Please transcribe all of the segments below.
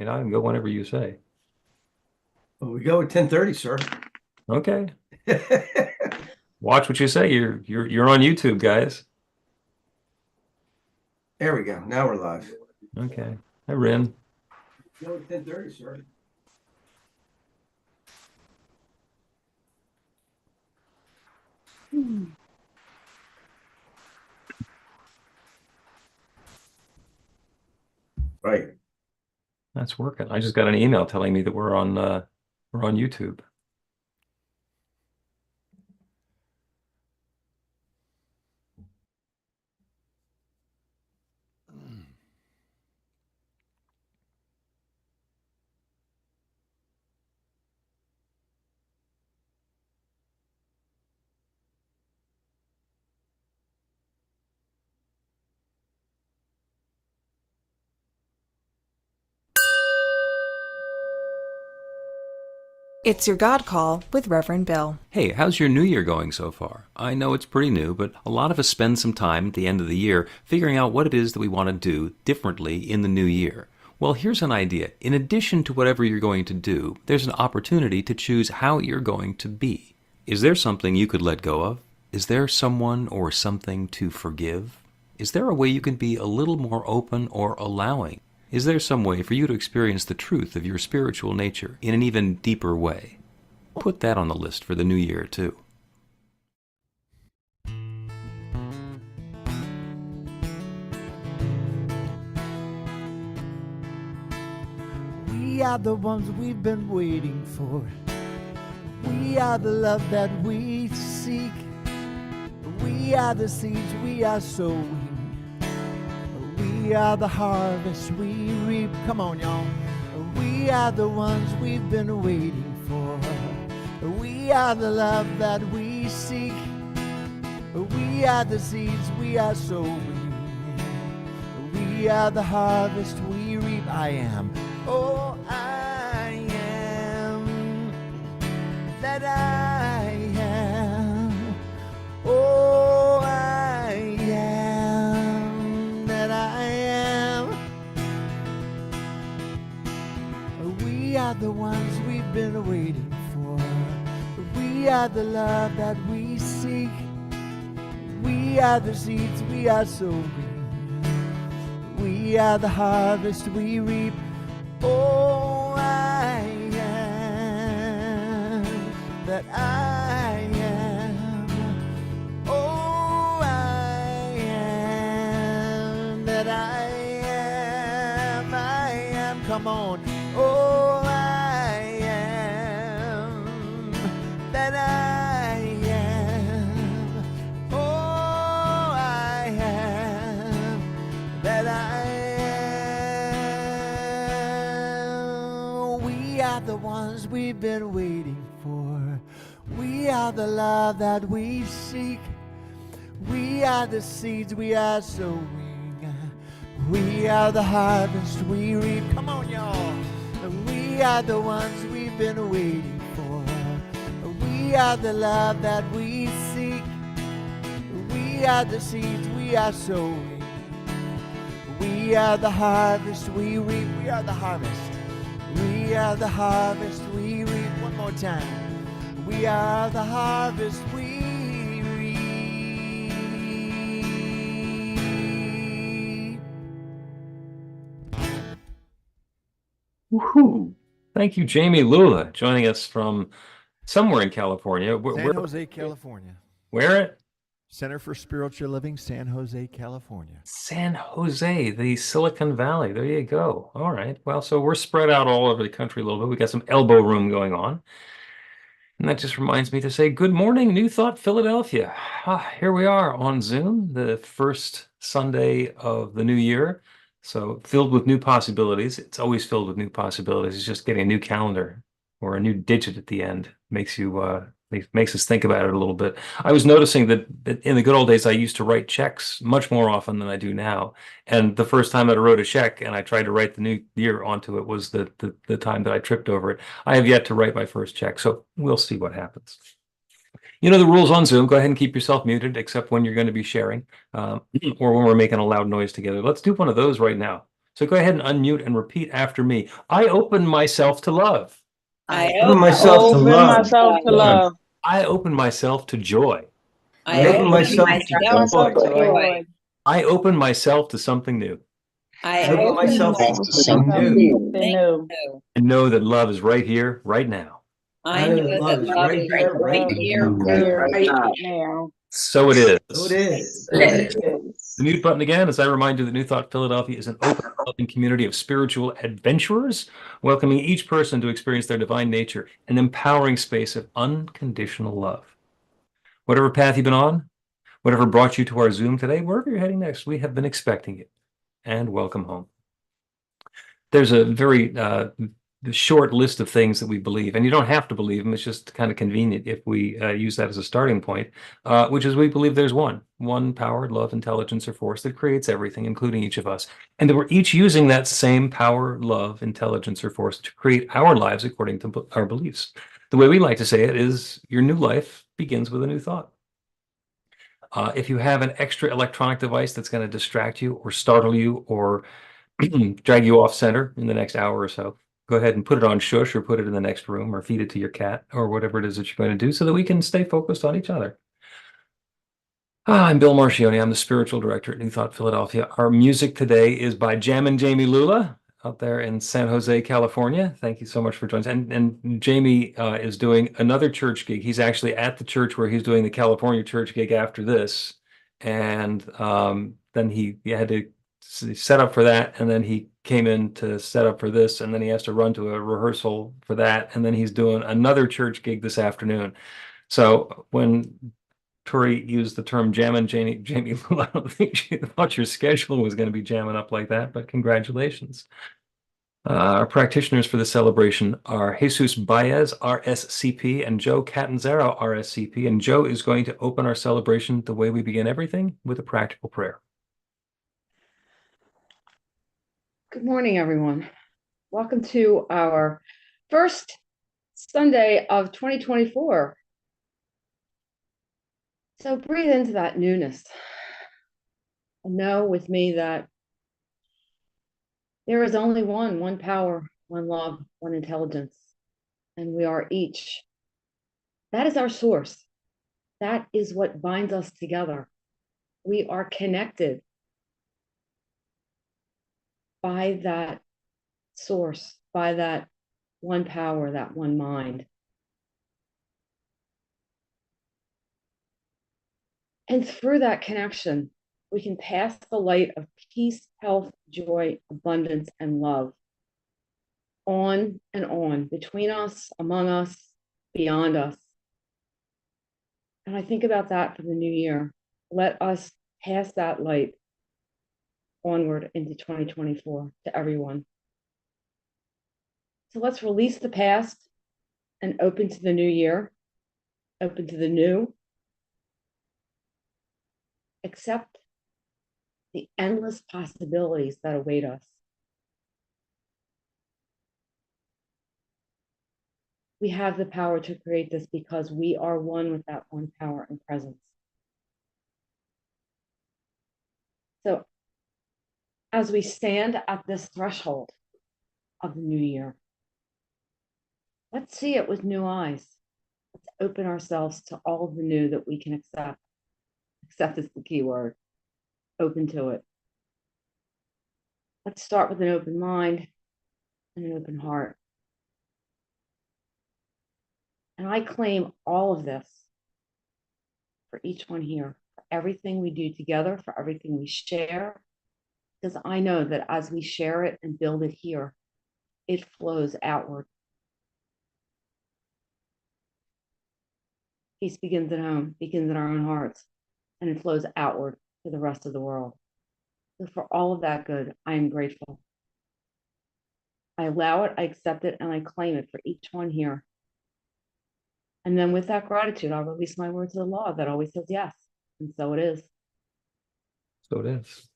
mean, I can go whenever you say. Well, we go at 10:30, sir. Okay. Watch what you say. You're on YouTube, guys. There we go. Now we're live. Okay. Hi, Rin. Go at 10:30, sir. Right. That's working. I just got an email telling me that we're on YouTube. It's your God Call with Reverend Bill. Hey, how's your new year going so far? I know it's pretty new, but a lot of us spend some time at the end of the year figuring out what it is that we want to do differently in the new year. Well, here's an idea. In addition to whatever you're going to do, there's an opportunity to choose how you're going to be. Is there something you could let go of? Is there someone or something to forgive? Is there a way you can be a little more open or allowing? Is there some way for you to experience the truth of your spiritual nature in an even deeper way? Put that on the list for the new year, too. We are the ones we've been waiting for. We are the love that we seek. We are the seeds we are sowing. We are the harvest we reap. Come on, y'all. We are the ones we've been waiting for. We are the love that we seek. We are the seeds we are sowing. We are the harvest we reap. I am. Oh, I am that I am. Oh, I am that I am. We are the ones we've been waiting for. We are the love that we seek. We are the seeds we are sowing. We are the harvest we reap. Oh, I am that I am. Oh, I am that I am. I am. Come on. Oh, I am that I am. Oh, I am that I am. We are the ones we've been waiting for. We are the love that we seek. We are the seeds we are sowing. We are the harvest we reap. Come on, y'all. We are the ones we've been waiting for. We are the love that we seek. We are the seeds we are sowing. We are the harvest we reap. We are the harvest. We are the harvest we reap. One more time. We are the harvest we reap. Woohoo! Thank you, Jami Lula, joining us from somewhere in California. San Jose, California. Where at? Center for Spiritual Living, San Jose, California. San Jose, the Silicon Valley. There you go. All right. Well, so we're spread out all over the country a little bit. We got some elbow room going on. And that just reminds me to say good morning, New Thought, Philadelphia. Here we are on Zoom, the first Sunday of the new year. So filled with new possibilities. It's always filled with new possibilities. It's just getting a new calendar or a new digit at the end makes us think about it a little bit. I was noticing that in the good old days, I used to write checks much more often than I do now. And the first time that I wrote a check and I tried to write the new year onto it was the time that I tripped over it. I have yet to write my first check, so we'll see what happens. You know the rules on Zoom. Go ahead and keep yourself muted, except when you're going to be sharing or when we're making a loud noise together. Let's do one of those right now. So go ahead and unmute and repeat after me. I open myself to love. I open myself to open love. myself to love. I open myself to joy. I open myself to joy. I open myself to something new. I open myself to something new. New. And know that love is right here, right now. I know that love is right here, right now. Now. So it is. So it is. The mute button again, as I remind you that New Thought Philadelphia is an open, loving community of spiritual adventurers, welcoming each person to experience their divine nature, an empowering space of unconditional love. Whatever path you've been on, whatever brought you to our Zoom today, wherever you're heading next, we have been expecting you. And welcome home. There's a very short list of things that we believe, and you don't have to believe them. It's just kind of convenient if we use that as a starting point, which is we believe there's one power, love, intelligence, or force that creates everything, including each of us, and that we're each using that same power, love, intelligence, or force to create our lives according to our beliefs. The way we like to say it is your new life begins with a new thought. If you have an extra electronic device that's going to distract you or startle you or drag you off center in the next hour or so, go ahead and put it on shush or put it in the next room or feed it to your cat or whatever it is that you're going to do so that we can stay focused on each other. I'm Bill Marchioni. I'm the spiritual director at New Thought Philadelphia. Our music today is by Jami Lula out there in San Jose, California. Thank you so much for joining us. And Jami is doing another church gig. He's actually at the church where he's doing the California church gig after this. And then he had to set up for that, and then he came in to set up for this, and then he has to run to a rehearsal for that, and then he's doing another church gig this afternoon. So when Tori used the term jammin' Jami Lula, I don't think she thought your schedule was going to be jamming up like that, but congratulations. Our practitioners for the celebration are Jesus Baez, RSCP, and Joe Catanzaro, RSCP, and Joe is going to open our celebration the way we begin everything, with a practical prayer. Good morning, everyone. Welcome to our first Sunday of 2024. So breathe into that newness and know with me that there is only one power, one love, one intelligence, and we are each. That is our source. That is what binds us together. We are connected by that source, by that one power, that one mind. And through that connection, we can pass the light of peace, health, joy, abundance, and love on and on, between us, among us, beyond us. And I think about that for the new year. Let us pass that light onward into 2024 to everyone. So let's release the past and open to the new year, open to the new. Accept the endless possibilities that await us. We have the power to create this because we are one with that one power and presence. So as we stand at this threshold of the new year, let's see it with new eyes. Let's open ourselves to all of the new that we can accept. Accept is the key word. Open to it. Let's start with an open mind and an open heart. And I claim all of this for each one here, for everything we do together, for everything we share, because I know that as we share it and build it here, it flows outward. Peace begins at home, begins in our own hearts, and it flows outward to the rest of the world. So for all of that good, I am grateful. I allow it, I accept it, and I claim it for each one here. And then with that gratitude, I'll release my word to the law that always says yes. And so it is. So it is.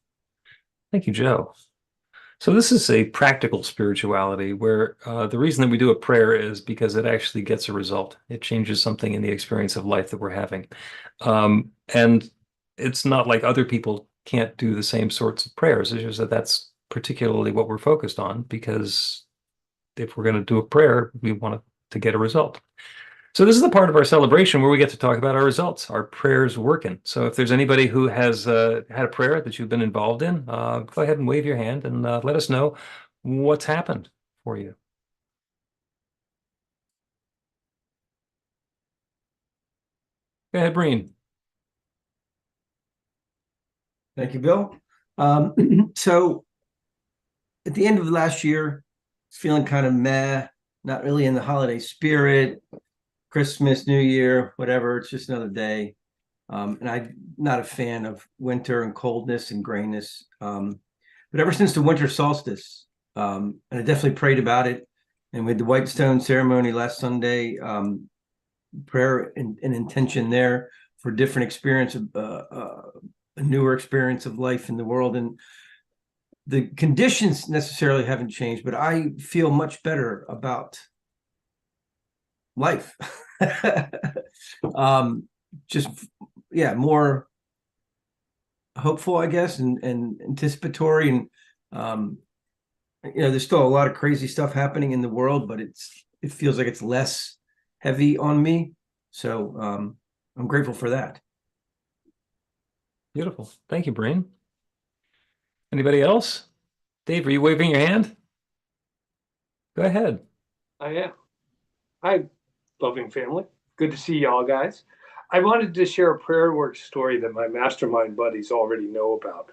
Thank you, Joe. So this is a practical spirituality where the reason that we do a prayer is because it actually gets a result. It changes something in the experience of life that we're having. And it's not like other people can't do the same sorts of prayers. It's just that that's particularly what we're focused on, because if we're going to do a prayer, we want to get a result. So this is the part of our celebration where we get to talk about our results, our prayers working. So if there's anybody who has had a prayer that you've been involved in, go ahead and wave your hand and let us know what's happened for you. Go ahead, Breen. Thank you, Bill. So at the end of last year, feeling kind of meh, not really in the holiday spirit, Christmas, New Year, whatever. It's just another day. And I'm not a fan of winter and coldness and grayness. But ever since the winter solstice, and I definitely prayed about it. And with the White Stone ceremony last Sunday, prayer and intention there for different experience, a newer experience of life in the world. And the conditions necessarily haven't changed, but I feel much better about life. Just, yeah, more hopeful, I guess, and anticipatory. And, there's still a lot of crazy stuff happening in the world, but it feels like it's less heavy on me. So I'm grateful for that. Beautiful. Thank you, Breen. Anybody else? Dave, are you waving your hand? Go ahead. I am. Hi, loving family. Good to see y'all guys. I wanted to share a prayer work story that my mastermind buddies already know about.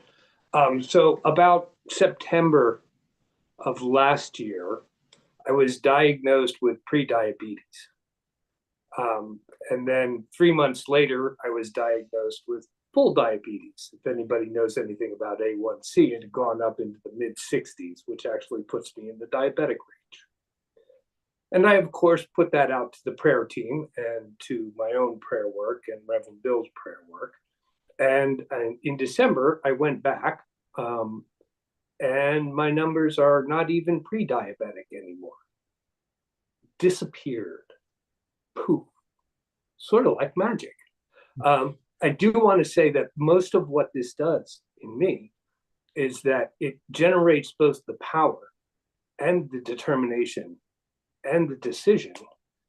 So about September of last year, I was diagnosed with prediabetes. And then 3 months later, I was diagnosed with full diabetes. If anybody knows anything about A1C, it had gone up into the mid-60s, which actually puts me in the diabetic range. And I, of course, put that out to the prayer team and to my own prayer work and Reverend Bill's prayer work. And in December, I went back, and my numbers are not even pre-diabetic anymore. Disappeared. Poof. Sort of like magic. I do want to say that most of what this does in me is that it generates both the power and the determination and the decision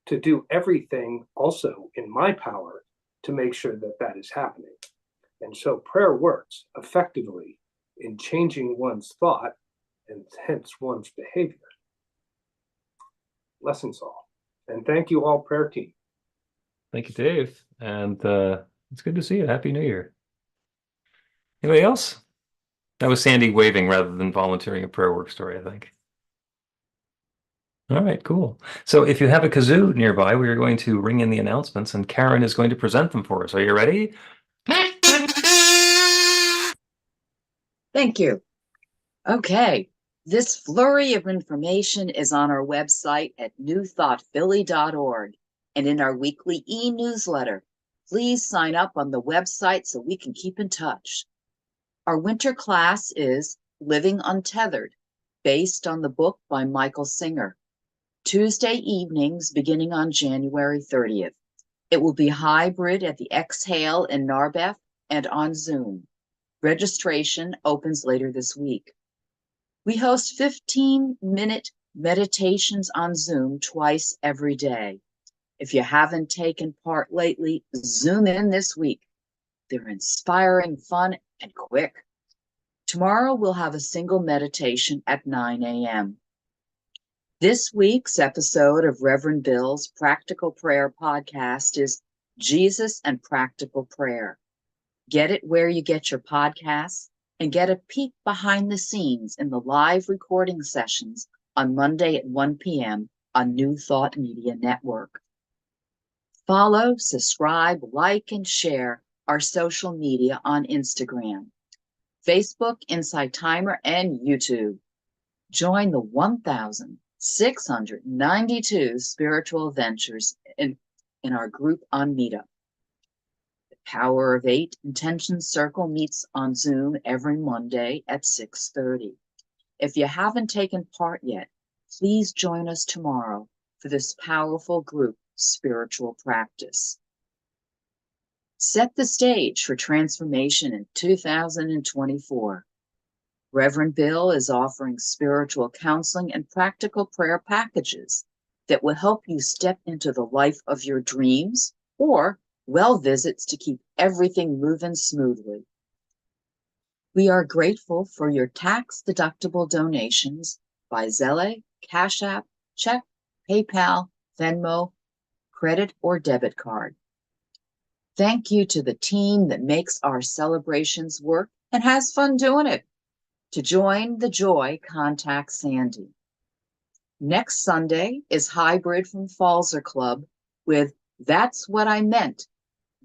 to do everything also in my power to make sure that that is happening. And so prayer works effectively in changing one's thought and hence one's behavior. Blessings all. And thank you all, prayer team. Thank you, Dave. And it's good to see you. Happy New Year. Anybody else? That was Sandy waving rather than volunteering a prayer work story, I think. All right, cool. So if you have a kazoo nearby, we are going to ring in the announcements and Karen is going to present them for us. Are you ready? Thank you. Okay, this flurry of information is on our website at newthoughtphilly.org and in our weekly e-newsletter. Please sign up on the website so we can keep in touch. Our winter class is Living Untethered, based on the book by Michael Singer. Tuesday evenings beginning on January 30th. It will be hybrid at the Exhale in Narberth and on Zoom. Registration opens later this week. We host 15-minute meditations on Zoom twice every day. If you haven't taken part lately, Zoom in this week. They're inspiring, fun, and quick. Tomorrow we'll have a single meditation at 9 a.m. This week's episode of Reverend Bill's Practical Prayer Podcast is Jesus and Practical Prayer. Get it where you get your podcasts and get a peek behind the scenes in the live recording sessions on Monday at 1 p.m. on New Thought Media Network. Follow, subscribe, like, and share our social media on Instagram, Facebook, Insight Timer, and YouTube. Join the 1,692 spiritual adventures in our group on Meetup. The Power of Eight Intention Circle meets on Zoom every Monday at 6:30. If you haven't taken part yet, please join us tomorrow for this powerful group spiritual practice. Set the stage for transformation in 2024. Reverend Bill is offering spiritual counseling and practical prayer packages that will help you step into the life of your dreams, or well visits to keep everything moving smoothly. We are grateful for your tax-deductible donations by Zelle, Cash App, check, PayPal, Venmo, credit, or debit card. Thank you to the team that makes our celebrations work and has fun doing it. To join the joy, contact Sandy. Next Sunday is Hybrid from Falzer Club with That's What I Meant.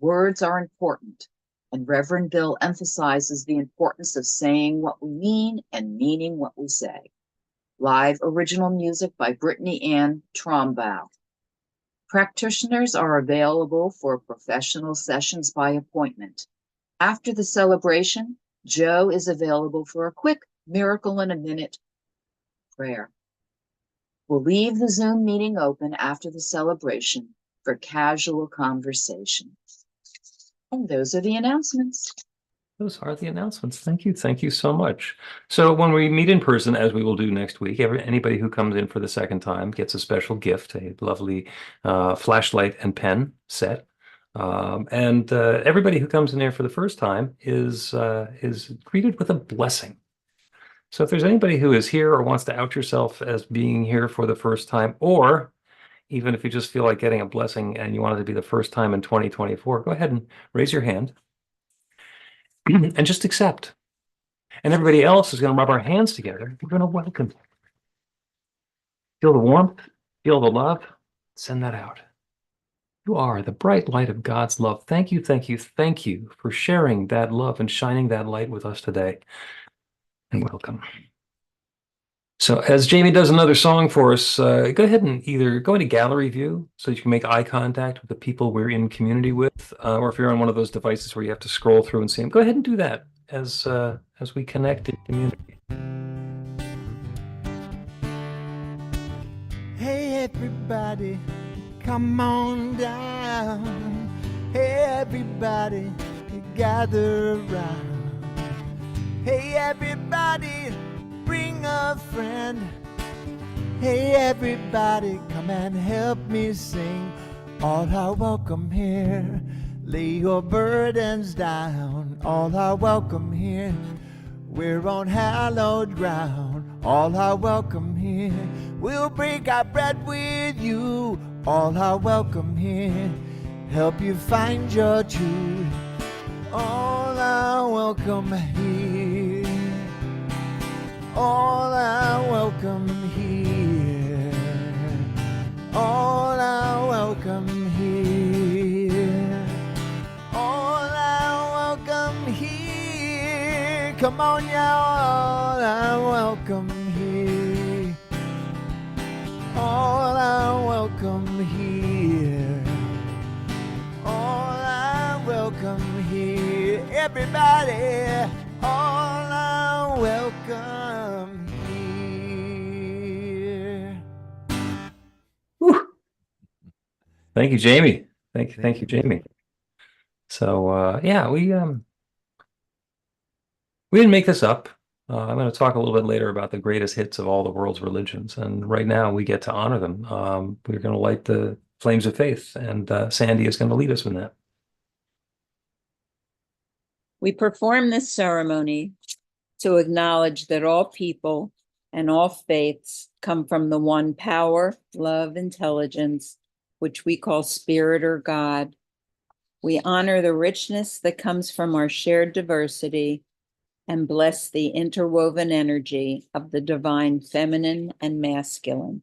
Words are important. And Reverend Bill emphasizes the importance of saying what we mean and meaning what we say. Live original music by Brittany Ann Trombow. Practitioners are available for professional sessions by appointment. After the celebration, Joe is available for a quick miracle in a minute prayer. We'll leave the Zoom meeting open after the celebration for casual conversation. And those are the announcements. Those are the announcements. Thank you. Thank you so much. So when we meet in person, as we will do next week, anybody who comes in for the second time gets a special gift, a lovely flashlight and pen set. And everybody who comes in there for the first time is greeted with a blessing. So if there's anybody who is here or wants to out yourself as being here for the first time, or even if you just feel like getting a blessing and you want it to be the first time in 2024, go ahead and raise your hand and just accept. And everybody else is going to rub our hands together. We're going to welcome. Feel the warmth, feel the love, send that out. You are the bright light of God's love. Thank you, thank you, thank you for sharing that love and shining that light with us today. And welcome. So as Jami does another song for us, go ahead and either go into gallery view so you can make eye contact with the people we're in community with, or if you're on one of those devices where you have to scroll through and see them, go ahead and do that as we connect in community. Hey everybody, come on down. Hey everybody, gather around. Hey everybody, bring a friend. Hey everybody, come and help me sing. All are welcome here. Lay your burdens down. All are welcome here. We're on hallowed ground. All are welcome here. We'll break our bread with you. All are welcome here. Help you find your truth. All are welcome here. All are welcome here. All are welcome here. All are welcome here. Come on, y'all. All are welcome here. All are welcome here. All are welcome here. Everybody, all are welcome here. Whew. Thank you, Jami. Thank you, Jami. So yeah, we didn't make this up. I'm going to talk a little bit later about the greatest hits of all the world's religions, and right now we get to honor them. We're going to light the flames of faith, and Sandy is going to lead us in that. We perform this ceremony to acknowledge that all people and all faiths come from the one power, love, intelligence, which we call spirit or God. We honor the richness that comes from our shared diversity and bless the interwoven energy of the divine feminine and masculine.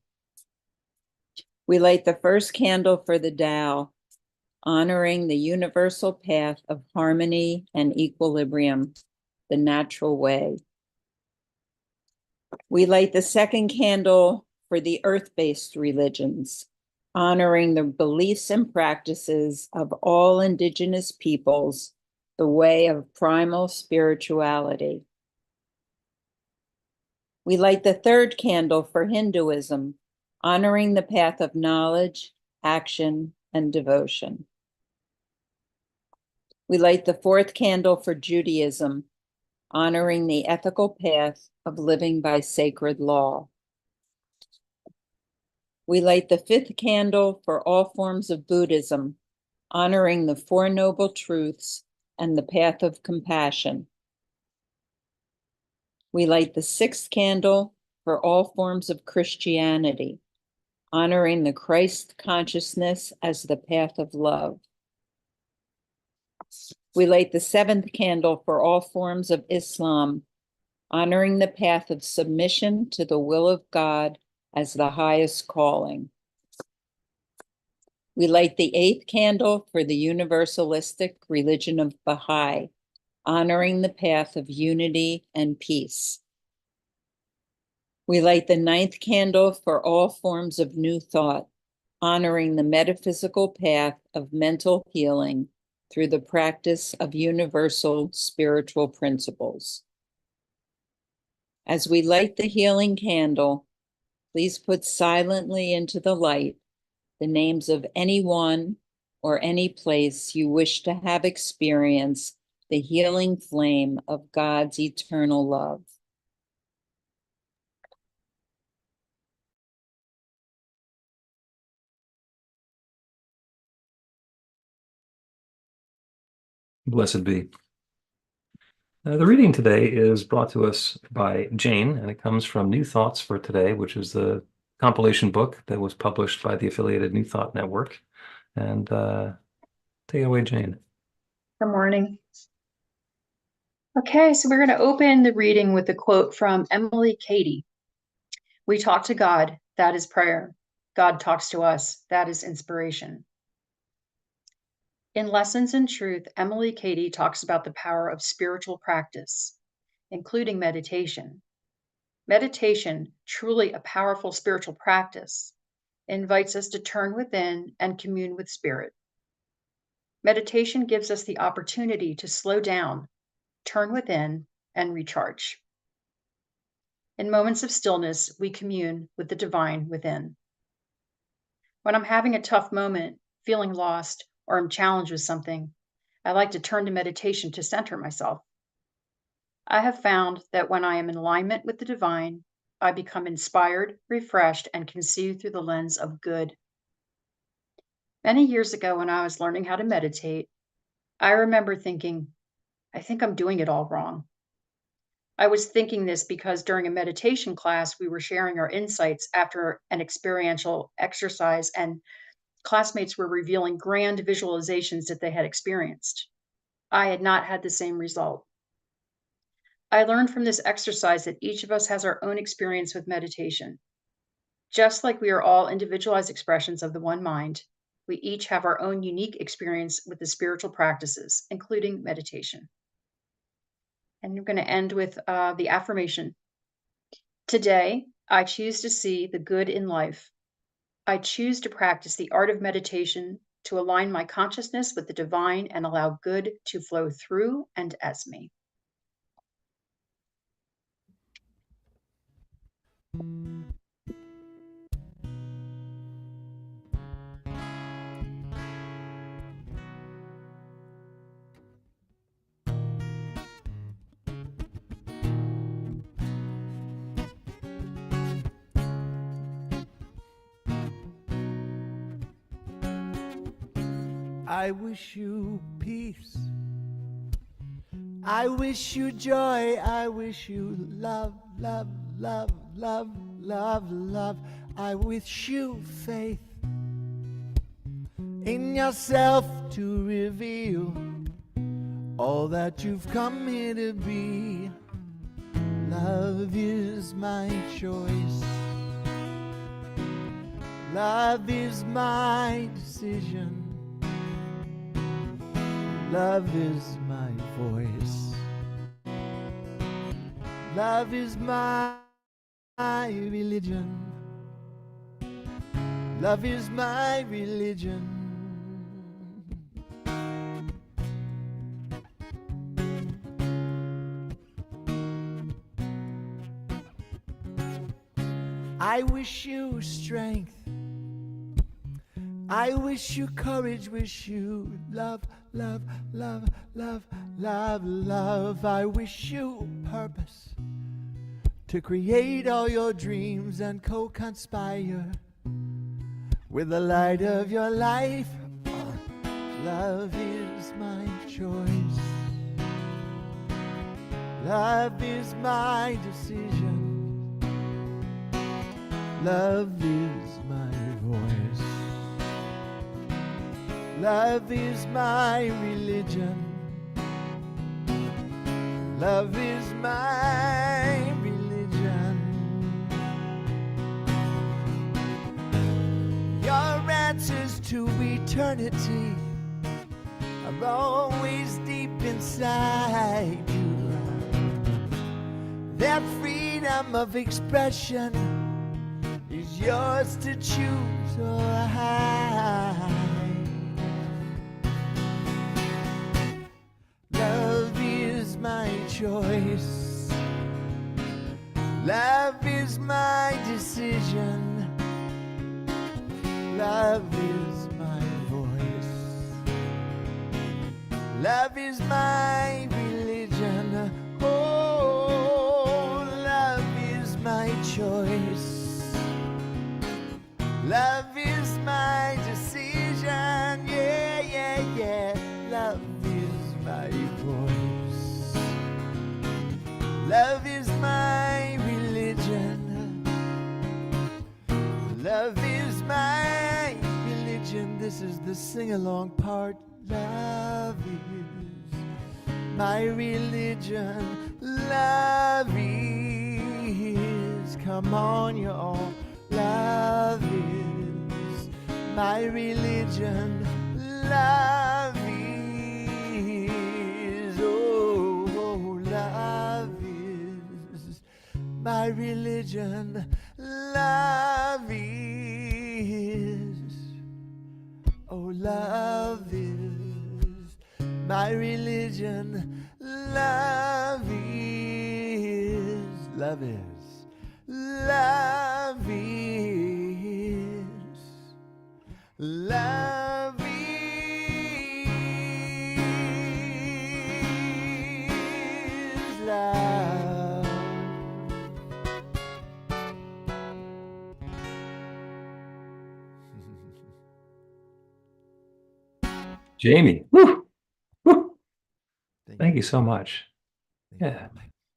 We light the first candle for the Tao, honoring the universal path of harmony and equilibrium, the natural way. We light the second candle for the earth-based religions, honoring the beliefs and practices of all indigenous peoples, the way of primal spirituality. We light the third candle for Hinduism, honoring the path of knowledge, action, and devotion. We light the fourth candle for Judaism, honoring the ethical path of living by sacred law. We light the 5th candle for all forms of Buddhism, honoring the Four Noble Truths and the path of compassion. We light the 6th candle for all forms of Christianity, honoring the Christ consciousness as the path of love. We light the 7th candle for all forms of Islam, honoring the path of submission to the will of God as the highest calling. We light the 8th candle for the universalistic religion of Baha'i, honoring the path of unity and peace. We light the 9th candle for all forms of New Thought, honoring the metaphysical path of mental healing through the practice of universal spiritual principles. As we light the healing candle, please put silently into the light the names of anyone or any place you wish to have experienced the healing flame of God's eternal love. Blessed be. The reading today is brought to us by Jane, and it comes from New Thoughts for Today, which is the compilation book that was published by the affiliated New Thought Network. And take it away, Jane. Good morning. Okay, so we're going to open the reading with a quote from Emily Cady. We talk to God, that is prayer. God talks to us, that is inspiration. In Lessons in Truth, Emily Cady talks about the power of spiritual practice, including meditation. Meditation, truly a powerful spiritual practice, invites us to turn within and commune with spirit. Meditation gives us the opportunity to slow down, turn within, and recharge. In moments of stillness, we commune with the divine within. When I'm having a tough moment, feeling lost, or I'm challenged with something, I like to turn to meditation to center myself. I have found that when I am in alignment with the divine, I become inspired, refreshed, and can see through the lens of good. Many years ago, when I was learning how to meditate, I remember thinking, I think I'm doing it all wrong. I was thinking this because during a meditation class, we were sharing our insights after an experiential exercise, and classmates were revealing grand visualizations that they had experienced. I had not had the same result. I learned from this exercise that each of us has our own experience with meditation. Just like we are all individualized expressions of the one mind, we each have our own unique experience with the spiritual practices, including meditation. And I'm going to end with the affirmation. Today, I choose to see the good in life. I choose to practice the art of meditation to align my consciousness with the divine and allow good to flow through and as me. I wish you peace. I wish you joy. I wish you love, love, love, love, love, love. I wish you faith in yourself to reveal all that you've come here to be. Love is my choice. Love is my decision. Love is my voice. Love is my religion. Love is my religion. I wish you strength I wish you courage, wish you love, love, love, love, love, love. I wish you purpose to create all your dreams and co-conspire with the light of your life. Love is my choice. Love is my decision. Love is my voice. Love is my religion. Love is my religion. Your answers to eternity are always deep inside you. That freedom of expression is yours to choose or hide. Love is my choice. Love is my decision. Love is my voice. Love is my religion. Oh, love is my choice. Love is my decision. Yeah, yeah, yeah. Love is my voice. Love is my religion. Love is my religion. This is the sing-along part. Love is my religion. Love is, come on, you all. Love is my religion. Love is, oh, love is my religion. Love is, oh, love is my religion. Love is, love is, love is, love is love. Jami, woo, woo. Thank Thank you so much. Thank you. Yeah.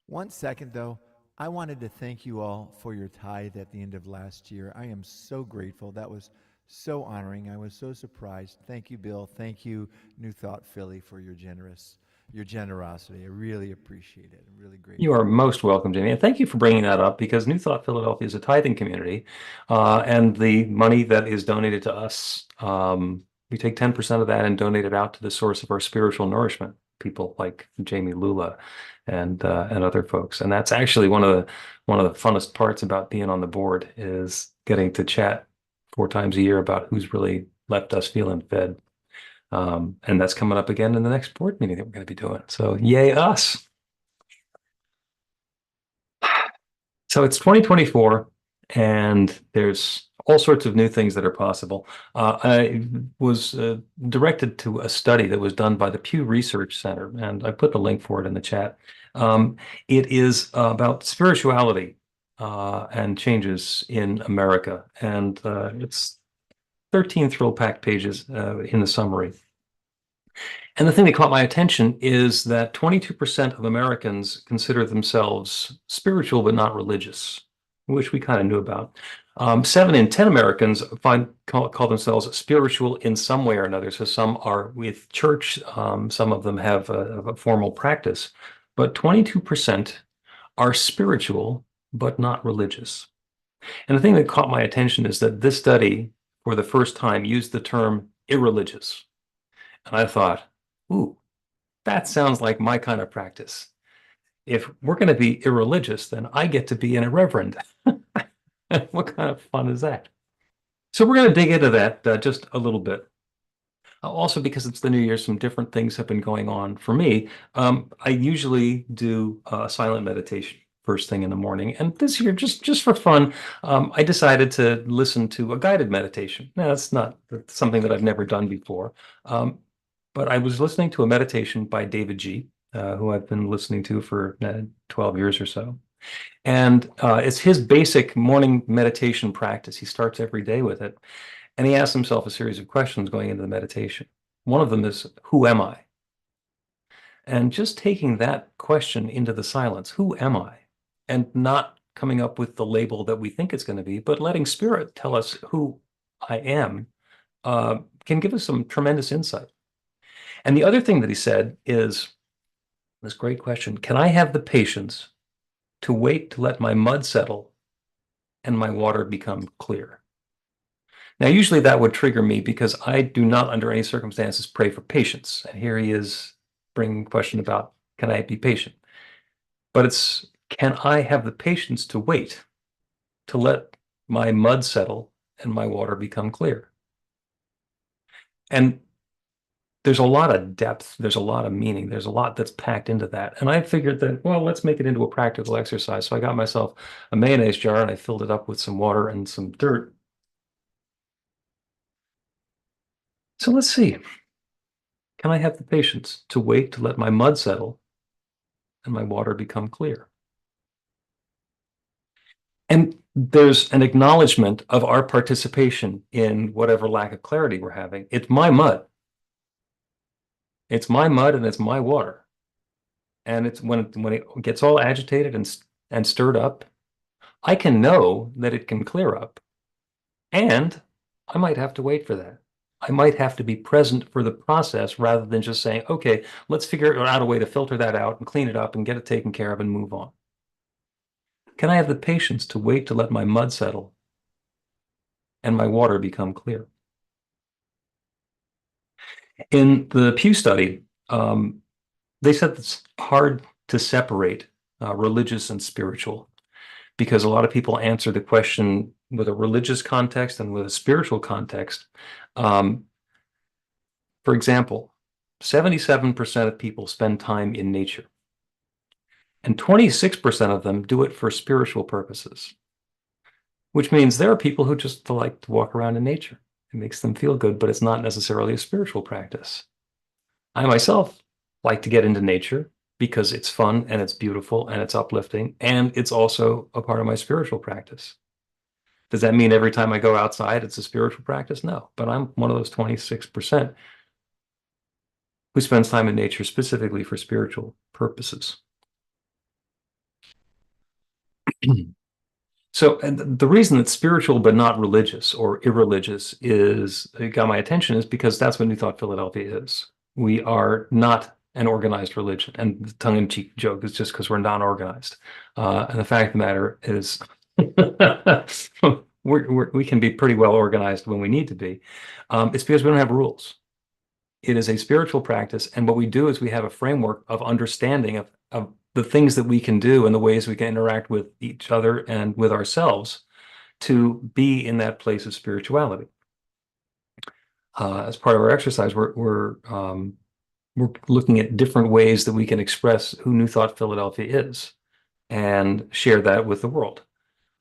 1 second, though. I wanted to thank you all for your tithe at the end of last year. I am so grateful. That was so honoring. I was so surprised. Thank you, Bill. Thank you, New Thought Philly, for your generosity. I really appreciate it. I'm really grateful. You are most welcome, Jami. And thank you for bringing that up, because New Thought Philadelphia is a tithing community. And the money that is donated to us, we take 10% of that and donate it out to the source of our spiritual nourishment, people like Jami Lula and other folks. And that's actually one of the funnest parts about being on the board, is getting to chat 4 times a year about who's really left us feeling fed. And that's coming up again in the next board meeting that we're going to be doing. So yay us. So it's 2024, and there's all sorts of new things that are possible. I was directed to a study that was done by the Pew Research Center, and I put the link for it in the chat. It is about spirituality and changes in America, and it's 13 thrill-packed pages in the summary. And the thing that caught my attention is that 22% of Americans consider themselves spiritual but not religious, which we kind of knew about. 7 in 10 Americans call themselves spiritual in some way or another. So some are with church, some of them have a formal practice, but 22% are spiritual but not religious. And the thing that caught my attention is that this study, for the first time, used the term irreligious. And I thought, ooh, that sounds like my kind of practice. If we're going to be irreligious, then I get to be an irreverend. What kind of fun is that? So we're going to dig into that just a little bit. Also, because it's the new year, some different things have been going on for me. I usually do silent meditation first thing in the morning. And this year, just for fun, I decided to listen to a guided meditation. Now, that's not something that I've never done before, but I was listening to a meditation by David G., who I've been listening to for 12 years or so. And it's his basic morning meditation practice. He starts every day with it. And he asks himself a series of questions going into the meditation. One of them is, who am I? And just taking that question into the silence, who am I? And not coming up with the label that we think it's going to be, but letting spirit tell us who I am, can give us some tremendous insight. And the other thing that he said is this great question: can I have the patience to wait to let my mud settle and my water become clear? Now, usually that would trigger me because I do not, under any circumstances, pray for patience. And here he is bringing a question about, can I be patient? But it's, can I have the patience to wait to let my mud settle and my water become clear? And there's a lot of depth, there's a lot of meaning, there's a lot that's packed into that. And I figured that, well, let's make it into a practical exercise. So I got myself a mayonnaise jar and I filled it up with some water and some dirt. So let's see. Can I have the patience to wait to let my mud settle and my water become clear? And there's an acknowledgement of our participation in whatever lack of clarity we're having. It's my mud. It's my mud and it's my water. And it's when it gets all agitated and stirred up, I can know that it can clear up. And I might have to wait for that. I might have to be present for the process rather than just saying, okay, let's figure out a way to filter that out and clean it up and get it taken care of and move on. Can I have the patience to wait to let my mud settle and my water become clear? In the Pew study, they said it's hard to separate religious and spiritual because a lot of people answer the question with a religious context and with a spiritual context. For example, 77% of people spend time in nature, and 26% of them do it for spiritual purposes, which means there are people who just like to walk around in nature. It makes them feel good, but it's not necessarily a spiritual practice. I myself like to get into nature because it's fun and it's beautiful and it's uplifting, and it's also a part of my spiritual practice. Does that mean every time I go outside, it's a spiritual practice? No, but I'm one of those 26% who spends time in nature specifically for spiritual purposes. So, and the reason it's spiritual but not religious or irreligious is, it got my attention, is because that's what New Thought Philadelphia is. We are not an organized religion, and the tongue-in-cheek joke is just because we're not organized. And the fact of the matter is, we can be pretty well organized when we need to be. It's because we don't have rules. It is a spiritual practice, and what we do is we have a framework of understanding of the things that we can do and the ways we can interact with each other and with ourselves to be in that place of spirituality. As part of our exercise, we're looking at different ways that we can express who New Thought Philadelphia is and share that with the world.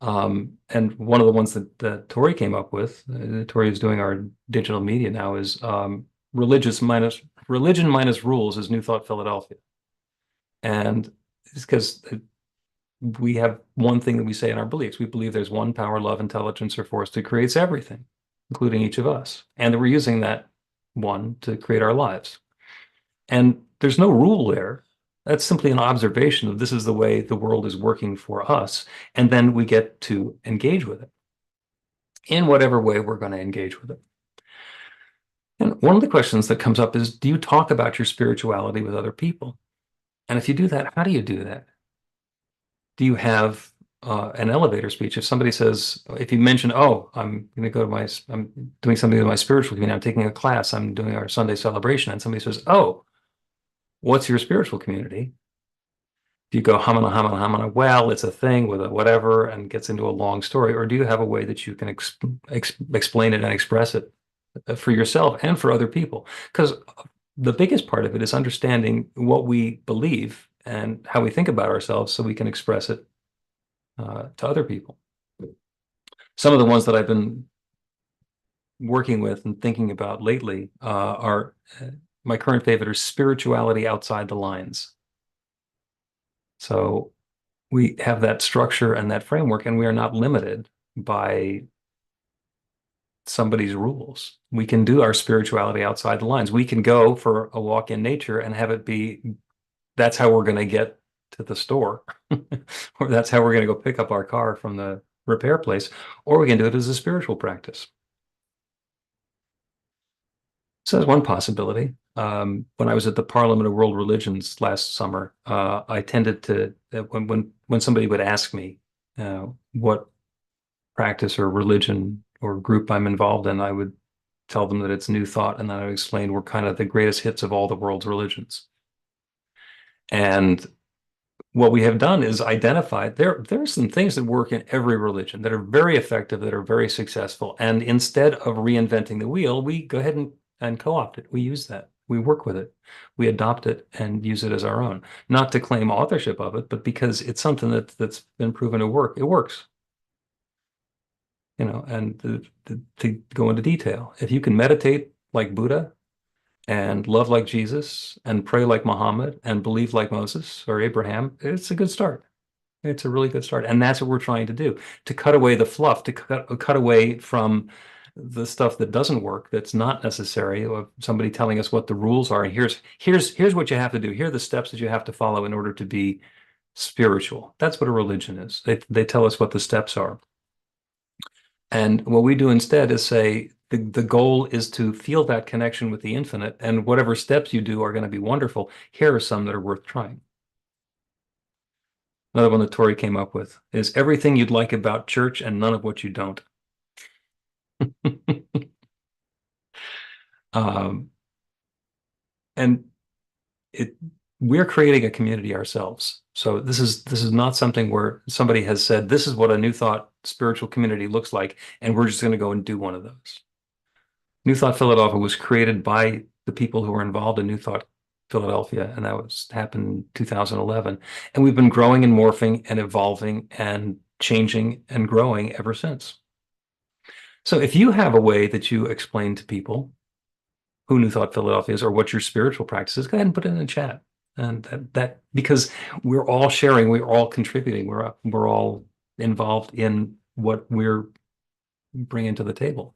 And one of the ones that Tori came up with, Tori is doing our digital media now, is religion minus rules is New Thought Philadelphia. And it's because we have one thing that we say in our beliefs. We believe there's one power, love, intelligence, or force that creates everything, including each of us. And that we're using that one to create our lives. And there's no rule there. That's simply an observation of this is the way the world is working for us. And then we get to engage with it in whatever way we're going to engage with it. And one of the questions that comes up is, do you talk about your spirituality with other people? And if you do that, how do you do that? Do you have an elevator speech? If somebody says, if you mention, oh, I'm doing something with my spiritual community, I'm taking a class, I'm doing our Sunday celebration, and somebody says, oh, what's your spiritual community? Do you go hamana, hamana, hamana, well, it's a thing with a whatever, and gets into a long story? Or do you have a way that you can explain it and express it for yourself and for other people? Because the biggest part of it is understanding what we believe and how we think about ourselves so we can express it to other people. Some of the ones that I've been working with and thinking about lately are my current favorite are spirituality outside the lines. So we have that structure and that framework, and we are not limited by somebody's rules. We can do our spirituality outside the lines. We can go for a walk in nature and have it be that's how we're going to get to the store, or that's how we're going to go pick up our car from the repair place, or we can do it as a spiritual practice. So that's one possibility. When I was at the Parliament of World Religions last summer, I tended to when somebody would ask me what practice or religion or group I'm involved in, I would tell them that it's New Thought, and then I would explain we're kind of the greatest hits of all the world's religions. And what we have done is identified there are some things that work in every religion that are very effective, that are very successful. And instead of reinventing the wheel, we go ahead and co-opt it. We use that. We work with it. We adopt it and use it as our own. Not to claim authorship of it, but because it's something that's been proven to work. It works. You know, and to go into detail, if you can meditate like Buddha and love like Jesus and pray like Muhammad and believe like Moses or Abraham, it's a good start. It's a really good start. And that's what we're trying to do, to cut away the fluff, to cut away from the stuff that doesn't work, that's not necessary, or somebody telling us what the rules are. And here's what you have to do. Here are the steps that you have to follow in order to be spiritual. That's what a religion is. They tell us what the steps are. And what we do instead is say the goal is to feel that connection with the infinite, and whatever steps you do are going to be wonderful. Here are some that are worth trying. Another one that Tori came up with is everything you'd like about church and none of what you don't. And we're creating a community ourselves. So this is not something where somebody has said, this is what a New Thought spiritual community looks like, and we're just going to go and do one of those. New Thought Philadelphia was created by the people who were involved in New Thought Philadelphia, and that happened in 2011. And we've been growing and morphing and evolving and changing and growing ever since. So if you have a way that you explain to people who New Thought Philadelphia is or what your spiritual practice is, go ahead and put it in the chat. And that because we're all sharing, we're all contributing, we're all involved in what we're bringing to the table.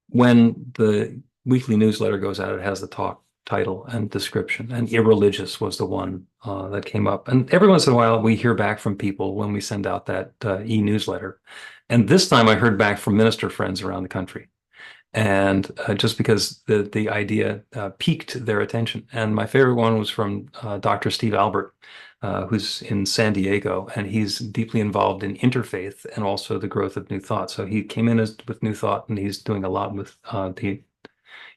When the weekly newsletter goes out, it has the talk title and description, and Irreligious was the one that came up. And every once in a while, we hear back from people when we send out that e-newsletter. And this time I heard back from minister friends around the country. And just because the idea piqued their attention. And my favorite one was from Dr. Steve Albert, who's in San Diego, and he's deeply involved in interfaith and also the growth of New Thought. So he came in with New Thought, and he's doing a lot with the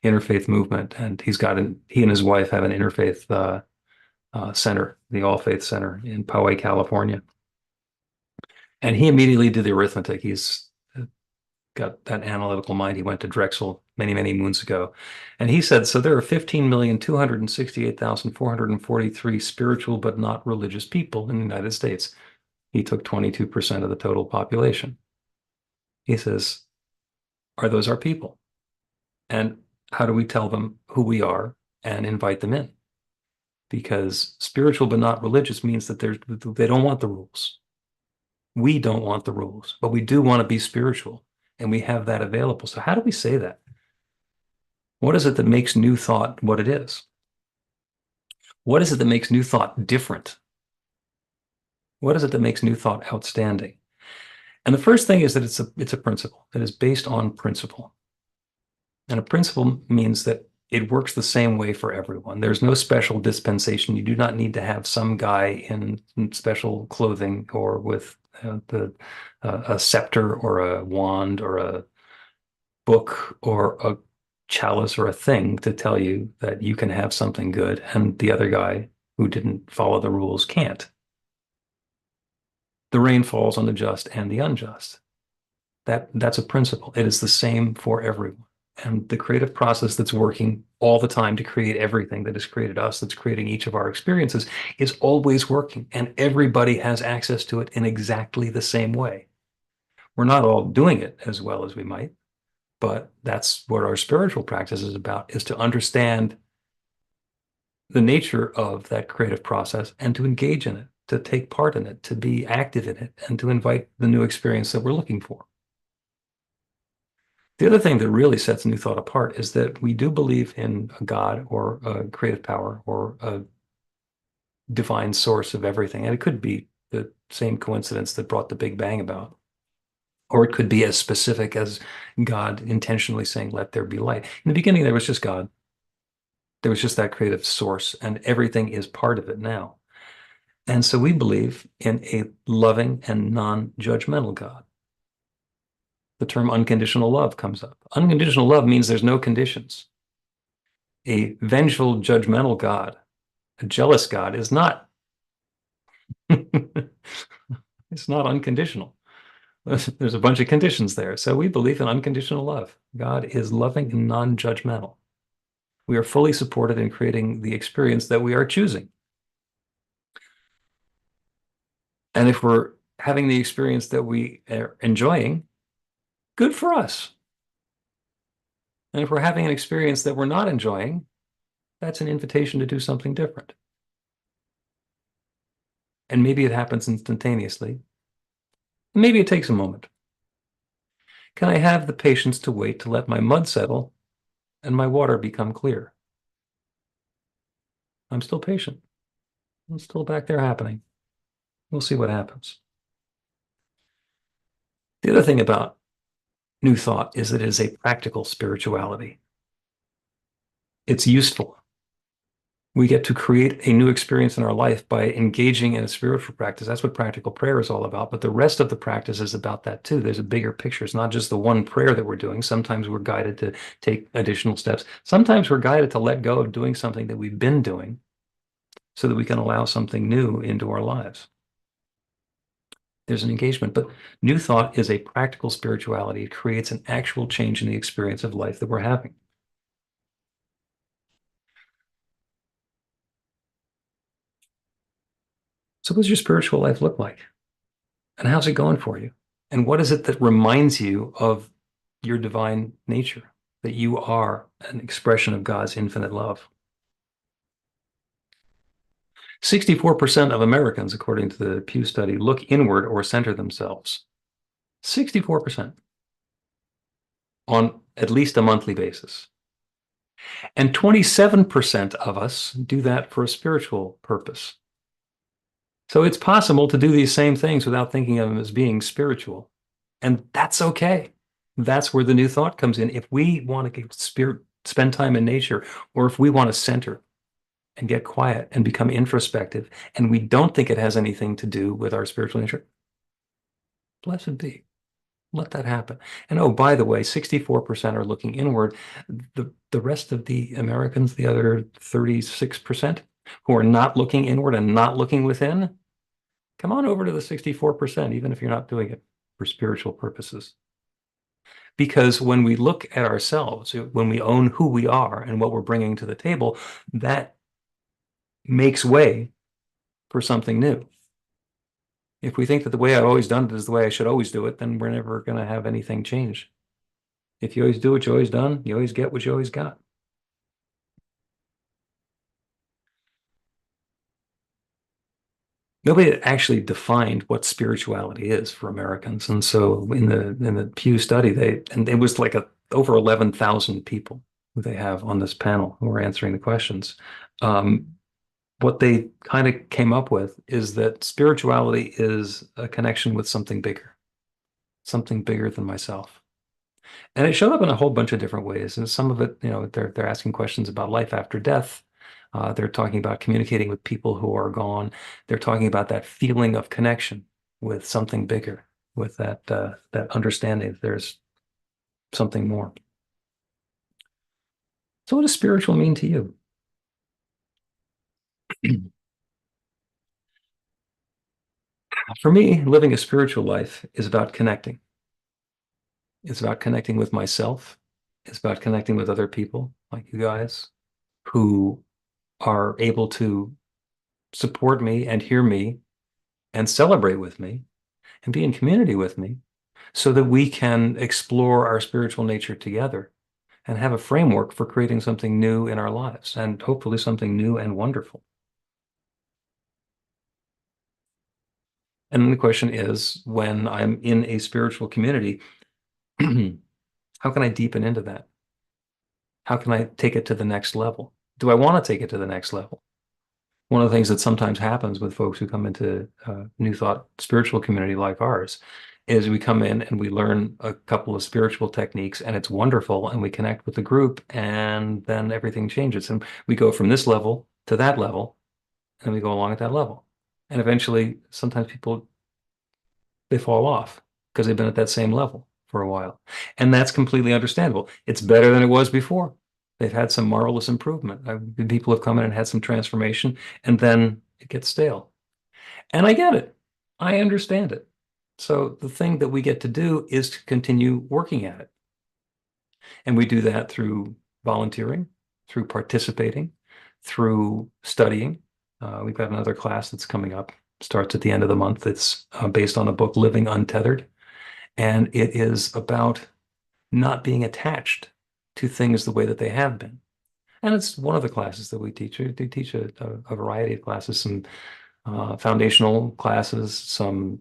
interfaith movement. And he and his wife have an interfaith center, the All Faith Center in Poway, California. And he immediately did the arithmetic. He's got that analytical mind. He went to Drexel many, many moons ago. And he said, so there are 15,268,443 spiritual but not religious people in the United States. He took 22% of the total population. He says, are those our people? And how do we tell them who we are and invite them in? Because spiritual but not religious means that they don't want the rules. We don't want the rules, but we do want to be spiritual. And we have that available. So how do we say that? What is it that makes New Thought what it is? What is it that makes New Thought different? What is it that makes New Thought outstanding? And the first thing is that it's a principle. It is based on principle. And a principle means that it works the same way for everyone. There's no special dispensation. You do not need to have some guy in special clothing or with a scepter or a wand or a book or a chalice or a thing to tell you that you can have something good and the other guy who didn't follow the rules can't. The rain falls on the just and the unjust. That's a principle. It is the same for everyone. And the creative process that's working all the time to create everything that has created us, that's creating each of our experiences, is always working. And everybody has access to it in exactly the same way. We're not all doing it as well as we might, but that's what our spiritual practice is about, is to understand the nature of that creative process and to engage in it, to take part in it, to be active in it, and to invite the new experience that we're looking for. The other thing that really sets New Thought apart is that we do believe in a God or a creative power or a divine source of everything. And it could be the same coincidence that brought the Big Bang about. Or it could be as specific as God intentionally saying, let there be light. In the beginning, there was just God. There was just that creative source, and everything is part of it now. And so we believe in a loving and non-judgmental God. The term unconditional love comes up. Unconditional love means there's no conditions. A vengeful, judgmental God, a jealous God, is not. It's not unconditional. There's a bunch of conditions there. So we believe in unconditional love. God is loving and non-judgmental. We are fully supported in creating the experience that we are choosing. And if we're having the experience that we are enjoying, good for us. And if we're having an experience that we're not enjoying, that's an invitation to do something different. And maybe it happens instantaneously. Maybe it takes a moment. Can I have the patience to wait to let my mud settle and my water become clear? I'm still patient. I'm still back there happening. We'll see what happens. The other thing about New Thought is that it is a practical spirituality. It's useful. We get to create a new experience in our life by engaging in a spiritual practice. That's what practical prayer is all about. But the rest of the practice is about that too. There's a bigger picture. It's not just the one prayer that we're doing. Sometimes we're guided to take additional steps. Sometimes we're guided to let go of doing something that we've been doing so that we can allow something new into our lives. There's an engagement, but New Thought is a practical spirituality. It creates an actual change in the experience of life that we're having. So what does your spiritual life look like? And how's it going for you? And what is it that reminds you of your divine nature, that you are an expression of God's infinite love? 64% of Americans, according to the Pew study, look inward or center themselves. 64% on at least a monthly basis. And 27% of us do that for a spiritual purpose. So it's possible to do these same things without thinking of them as being spiritual. And that's okay. That's where the New Thought comes in. If we want to spend time in nature, or if we want to center and get quiet and become introspective, and we don't think it has anything to do with our spiritual nature, blessed be. Let that happen. And oh, by the way, 64% are looking inward. The rest of the Americans, the other 36%, who are not looking inward and not looking within, come on over to the 64%, even if you're not doing it for spiritual purposes. Because when we look at ourselves, when we own who we are and what we're bringing to the table, that makes way for something new. If we think that the way I've always done it is the way I should always do it, then we're never going to have anything change. If you always do what you always done, you always get what you always got. Nobody actually defined what spirituality is for Americans. And so in the Pew study, and it was like over 11,000 people who they have on this panel who are answering the questions. What they kind of came up with is that spirituality is a connection with something bigger than myself. And it showed up in a whole bunch of different ways. And some of it, they're asking questions about life after death. They're talking about communicating with people who are gone. They're talking about that feeling of connection with something bigger, with that understanding that there's something more. So what does spiritual mean to you? For me, living a spiritual life is about connecting. It's about connecting with myself It's about connecting with other people like you guys who are able to support me and hear me and celebrate with me and be in community with me so that we can explore our spiritual nature together and have a framework for creating something new in our lives and hopefully something new and wonderful. And then the question is, when I'm in a spiritual community, how can I deepen into that? How can I take it to the next level? Do I want to take it to the next level? One of the things that sometimes happens with folks who come into New Thought spiritual community like ours is we come in and we learn a couple of spiritual techniques and it's wonderful and we connect with the group and then everything changes and we go from this level to that level and we go along at that level. And eventually sometimes people, they fall off because they've been at that same level for a while. And that's completely understandable. It's better than it was before. They've had some marvelous improvement. People have come in and had some transformation, and then it gets stale. And I get it. I understand it. So the thing that we get to do is to continue working at it. And we do that through volunteering, through participating, through studying. We've got another class that's coming up, starts at the end of the month. It's based on the book Living Untethered. And it is about not being attached to things the way that they have been. And it's one of the classes that we teach. We teach a variety of classes, some foundational classes, some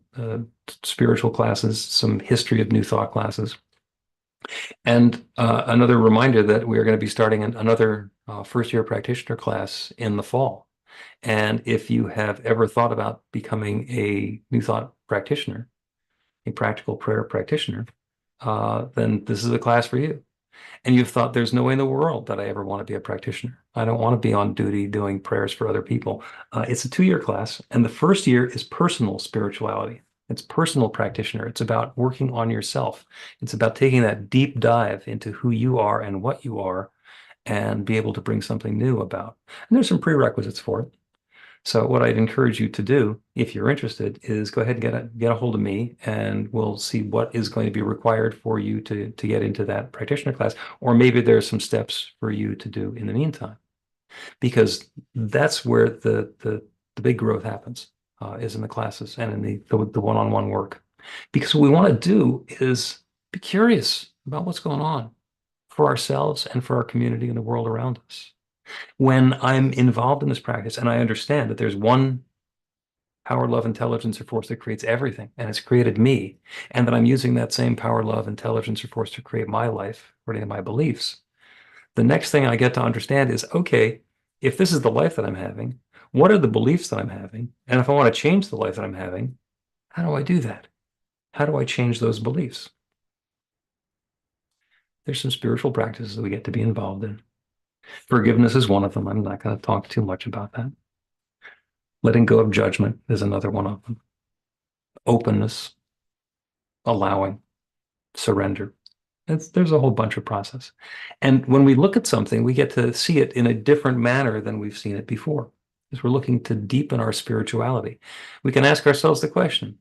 spiritual classes, some history of New Thought classes. And another reminder that we are going to be starting another first-year practitioner class in the fall. And if you have ever thought about becoming a New Thought practitioner, a practical prayer practitioner, then this is a class for you. And you've thought, there's no way in the world that I ever want to be a practitioner. I don't want to be on duty doing prayers for other people. It's a 2-year class, and the first year is personal spirituality. It's personal practitioner. It's about working on yourself. It's about taking that deep dive into who you are and what you are and be able to bring something new about. And there's some prerequisites for it. So what I'd encourage you to do, if you're interested, is go ahead and get a hold of me, and we'll see what is going to be required for you to get into that practitioner class, or maybe there's some steps for you to do in the meantime, because that's where the big growth happens, is in the classes and in the one-on-one work. Because what we want to do is be curious about what's going on for ourselves and for our community and the world around us. When I'm involved in this practice and I understand that there's one power, love, intelligence, or force that creates everything and has created me, and that I'm using that same power, love, intelligence, or force to create my life according to my beliefs, the next thing I get to understand is, okay, if this is the life that I'm having, what are the beliefs that I'm having? And if I want to change the life that I'm having, how do I do that? How do I change those beliefs? There's some spiritual practices that we get to be involved in. Forgiveness is one of them. I'm not going to talk too much about that. Letting go of judgment is another one of them. Openness, allowing, surrender. There's a whole bunch of process. And when we look at something, we get to see it in a different manner than we've seen it before, because we're looking to deepen our spirituality. We can ask ourselves the question,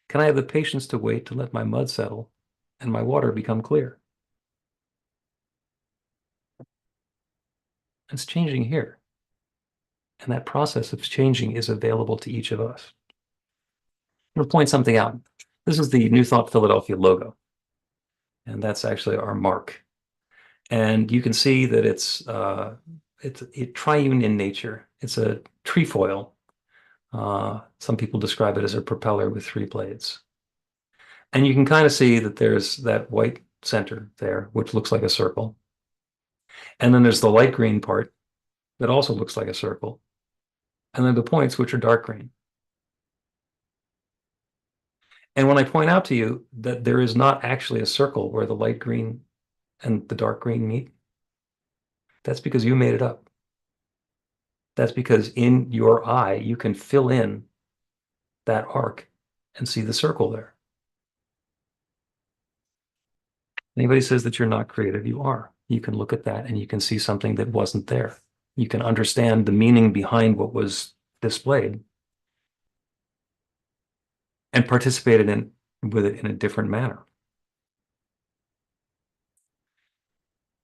can I have the patience to wait to let my mud settle and my water become clear? It's changing here. And that process of changing is available to each of us. I'm going to point something out. This is the New Thought Philadelphia logo. And that's actually our mark. And you can see that it's a triune in nature. It's a trefoil. Some people describe it as a propeller with 3 blades. And you can kind of see that there's that white center there, which looks like a circle. And then there's the light green part that also looks like a circle. And then the points, which are dark green. And when I point out to you that there is not actually a circle where the light green and the dark green meet, that's because you made it up. That's because in your eye, you can fill in that arc and see the circle there. Anybody says that you're not creative, you are. You can look at that and you can see something that wasn't there. You can understand the meaning behind what was displayed and participate with it in a different manner.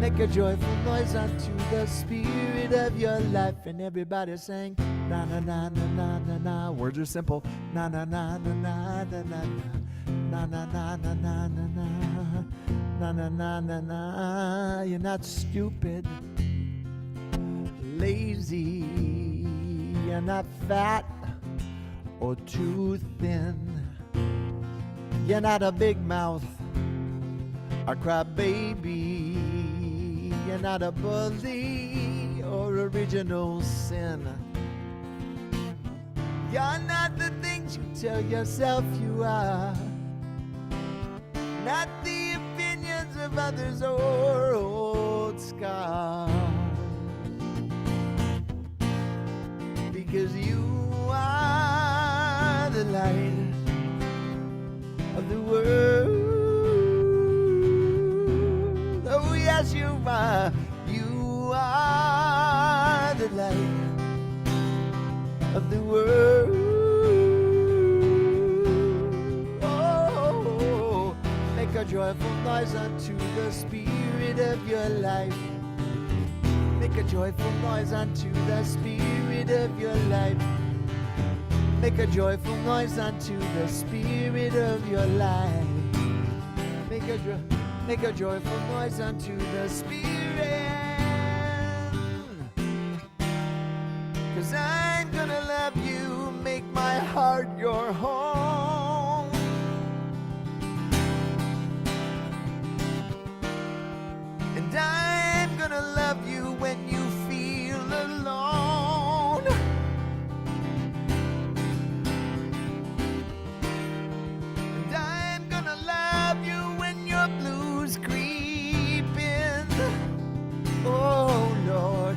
Make a joyful noise unto the Spirit of your life. And everybody sing, na na na na na na na. Words are simple, na na na na na na na na na na na na na na na na na na. You're not stupid, lazy, you're not fat or too thin. You're not a big mouth or crybaby. You're not a bully or original sin. You're not the things you tell yourself you are. Not the opinions of others or old scars. Because you are the light of the world. Oh yes, you are. You are the light of the world. Oh, make a joyful noise unto the Spirit of your life. Make a joyful noise unto the Spirit of your life. Make a joyful noise unto the Spirit of your life. Make a joyful noise unto the Spirit. 'Cause I'm gonna love you, make my heart your home. And I'm gonna love you when you feel alone. And I'm gonna love you when your blues creep in. Oh Lord.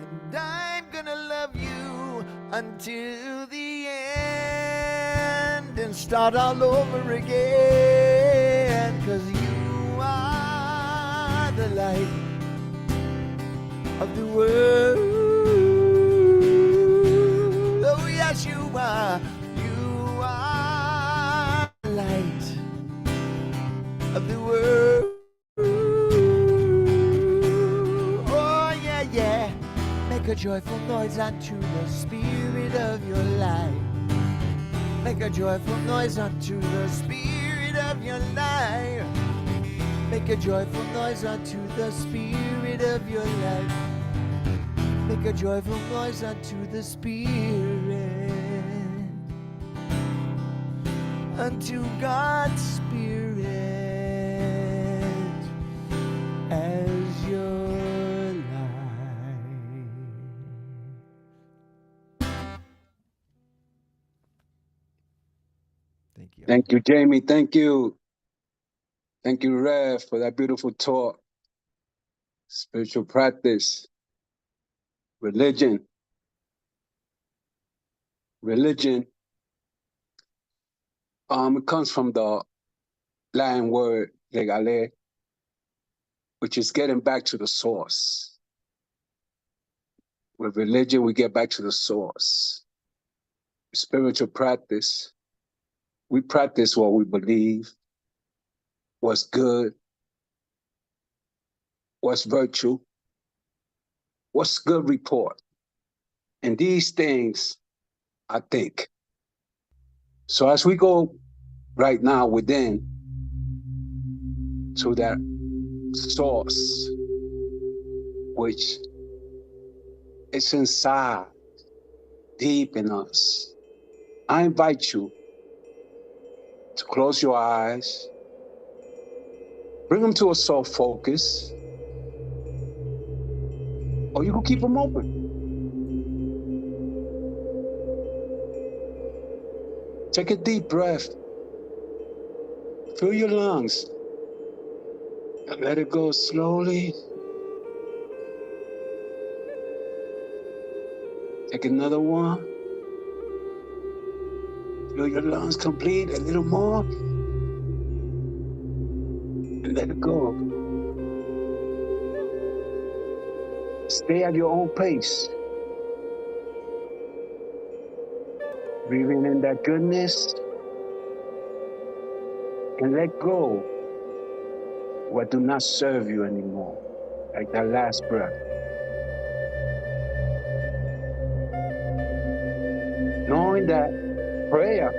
And I'm gonna love you until the end and start all over again. 'Cause you are the light of the world. Oh yes, you are. You are the light of the world. Oh yeah, yeah. Make a joyful noise unto the Spirit of your life. Make a joyful noise unto the Spirit of your life. Make a joyful noise unto the Spirit of your life. Make a joyful noise unto the Spirit, unto God's Spirit as your life. Thank you. Thank you, Jamie. Thank you. Thank you, Rev, for that beautiful talk. Spiritual practice, religion. Religion, it comes from the Latin word legale, which is getting back to the source. With religion, we get back to the source. Spiritual practice, we practice what we believe, what's good, what's virtue, what's good report. And these things, I think. So as we go right now within to that source, which is inside, deep in us, I invite you to close your eyes, bring them to a soft focus, or you can keep them open. Take a deep breath. Fill your lungs. And let it go slowly. Take another one. Fill your lungs complete, a little more. And let it go. Stay at your own pace. Breathing in that goodness. And let go what do not serve you anymore, like that last breath. Knowing that prayer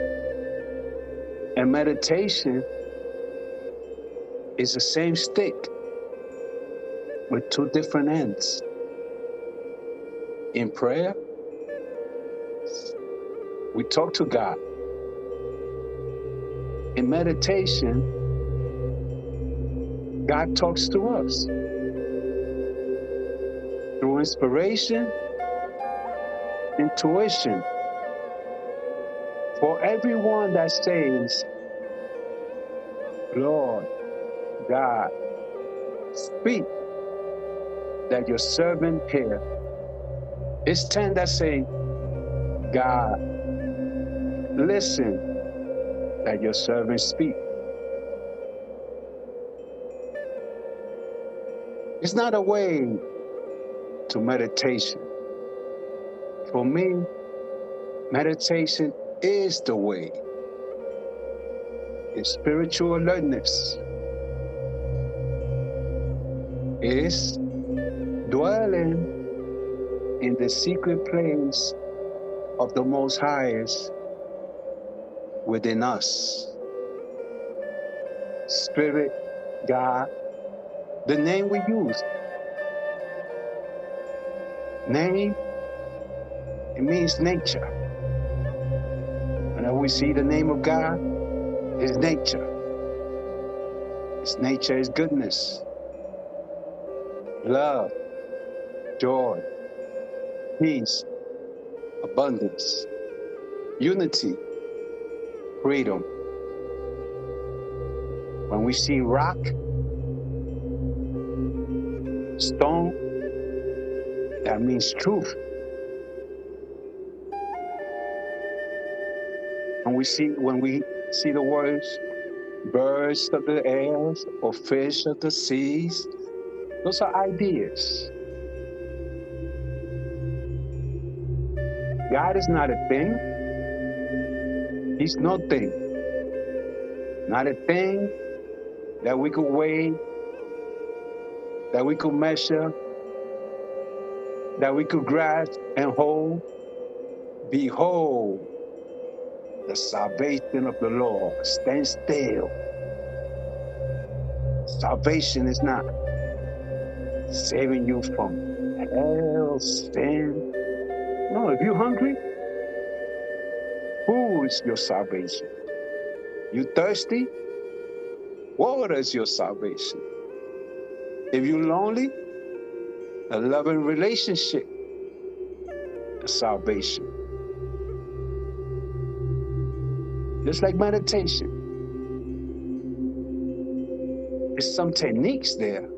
and meditation is the same stick with two different ends. In prayer, we talk to God. In meditation, God talks to us through inspiration, intuition. For everyone that says, Lord, God, speak that your servant hear. It's 10 that say, God, listen that your servant speak. It's not a way to meditation. For me, meditation is the way. It's spiritual alertness. It's dwelling in the secret place of the Most Highest within us. Spirit, God, the name we use. Name, it means nature. Whenever we see the name of God, His nature. His nature is goodness, love, joy, peace, abundance, unity, freedom. When we see rock, stone, that means truth. When we see the words birds of the airs or fish of the seas, those are ideas. God is not a thing. He's no thing. Not a thing that we could weigh, that we could measure, that we could grasp and hold. Behold, the salvation of the Lord. Stand still. Salvation is not saving you from hell, sin. No, if you're hungry, food is your salvation. You thirsty? Water is your salvation. If you're lonely, a loving relationship is salvation. Just like meditation. There's some techniques there.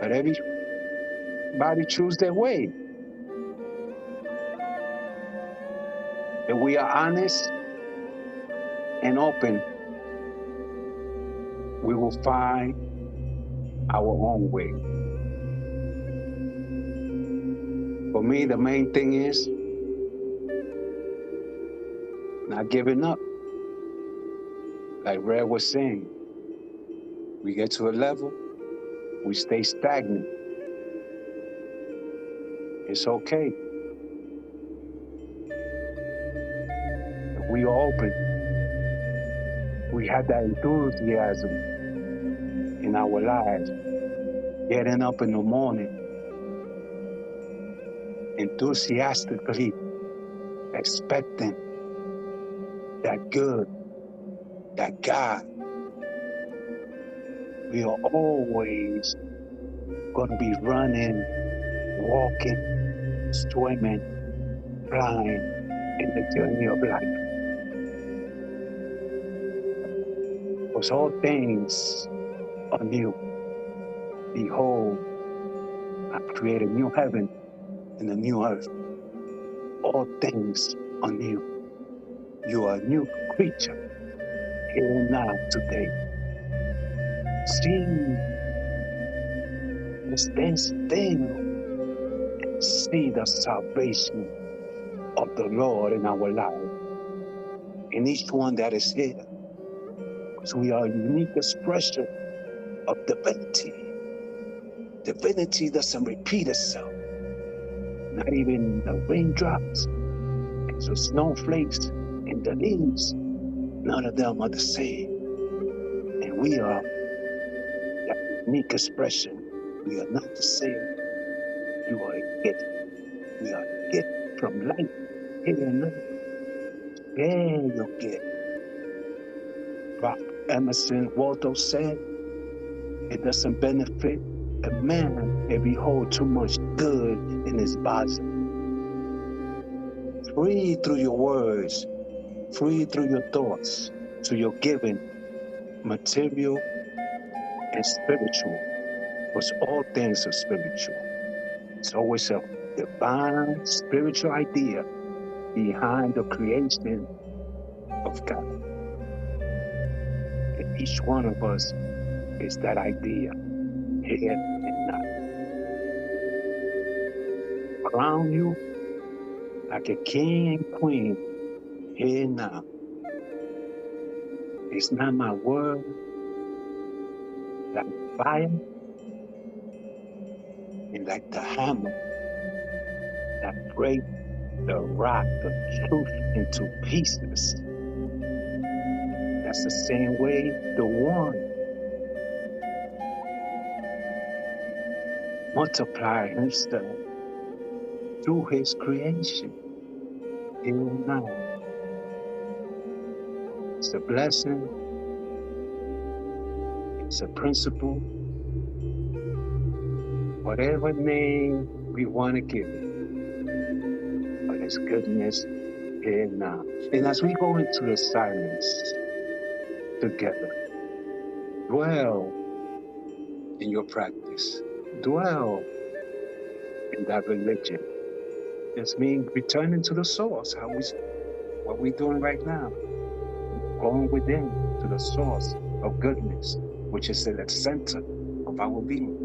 But everybody choose their way. If we are honest and open, we will find our own way. For me, the main thing is not giving up. Like Red was saying, we get to a level, we stay stagnant. It's okay. If we are open, we have that enthusiasm in our lives, getting up in the morning, enthusiastically expecting that good, that God, we are always going to be running, walking, swimming, flying in the journey of life. Because all things are new. Behold, I create a new heaven and a new earth. All things are new. You are a new creature here and now today. See, stand still and see the salvation of the Lord in our life. In each one that is here, because we are a unique expression of divinity. Divinity doesn't repeat itself, not even the raindrops, and the snowflakes, and the leaves. None of them are the same. And we are that unique expression. We are not the same. You are a gift. We are a gift from light. Here and now. Share your gift. Prophet Emerson Waldo said, it doesn't benefit a man if he holds too much good in his bosom. Free through your words, free through your thoughts, to your giving, material and spiritual, because all things are spiritual. It's always a divine spiritual idea behind the creation of God. And each one of us is that idea, here and now. Crown you like a king and queen, here and now. It's not my word like fire and like the hammer that breaks the rock, the truth into pieces. That's the same way the one multiply himself through his creation here and now. It's a blessing, it's a principle, whatever name we want to give it, but it's goodness here and now. And as we go into the silence together, dwell in your practice, dwell in that religion. This means returning to the source, what we're doing right now, going within to the source of goodness, which is at the center of our being.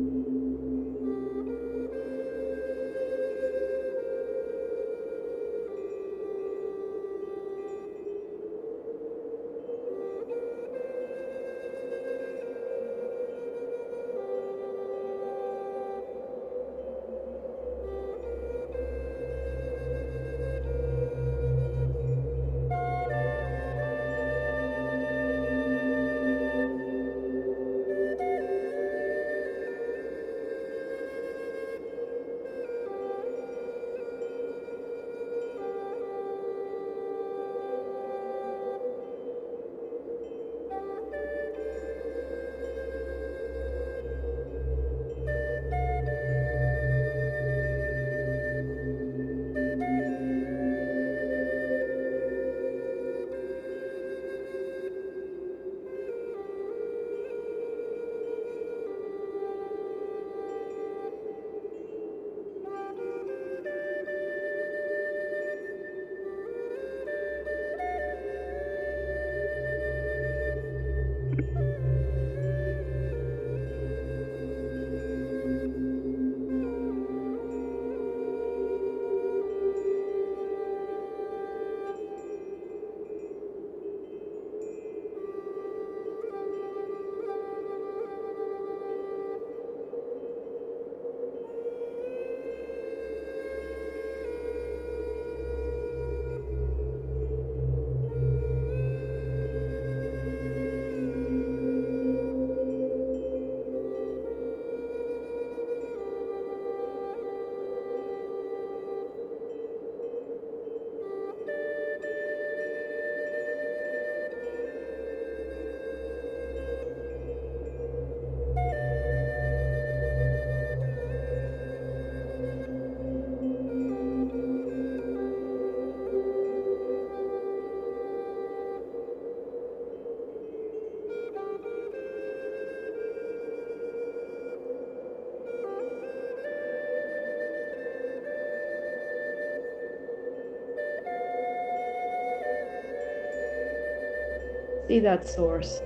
See that source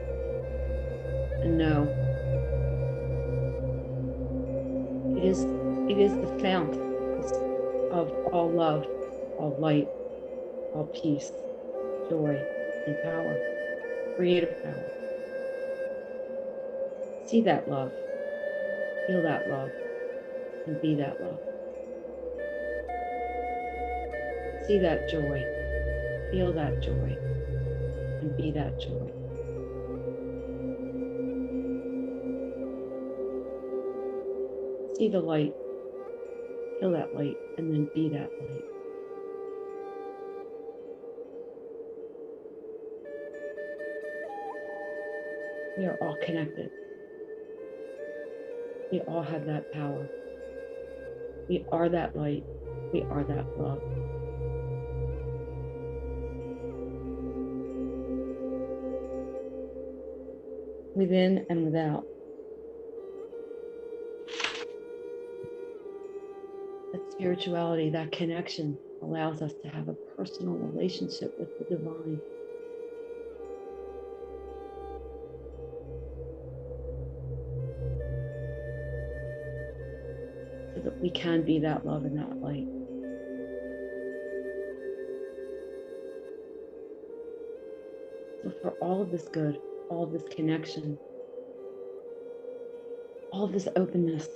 and know it is the fount of all love, all light, all peace, joy, and power, creative power. See that love, feel that love, and be that love. See that joy, feel that joy, and be that joy. See the light, feel that light, and then be that light. We are all connected. We all have that power. We are that light. We are that love. Within and without. That spirituality, that connection allows us to have a personal relationship with the divine. So that we can be that love and that light. So for all of this good, all of this connection, all of this openness,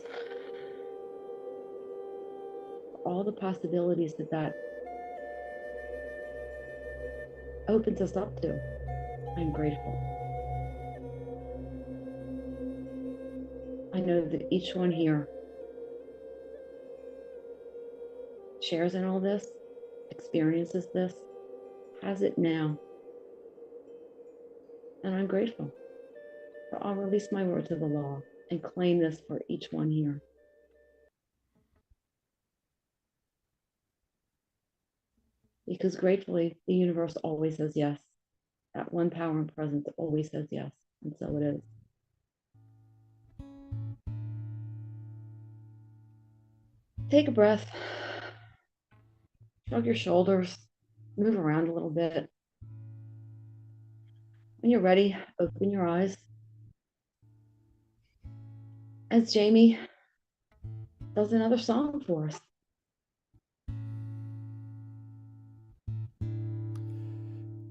all the possibilities that opens us up to, I'm grateful. I know that each one here shares in all this, experiences this, has it now. And I'm grateful. So I'll release my word to the law and claim this for each one here. Because gratefully, the universe always says yes. That one power and presence always says yes. And so it is. Take a breath. Shrug your shoulders. Move around a little bit. When you're ready, open your eyes. As Jami does another song for us.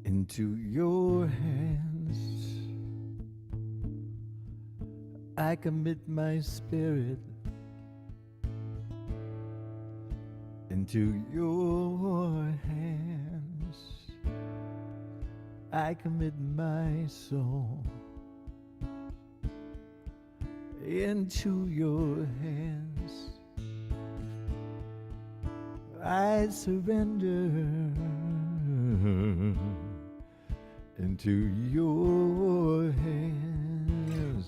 Into your hands I commit my spirit. Into your hands I commit my soul. Into your hands I surrender. Into your hands,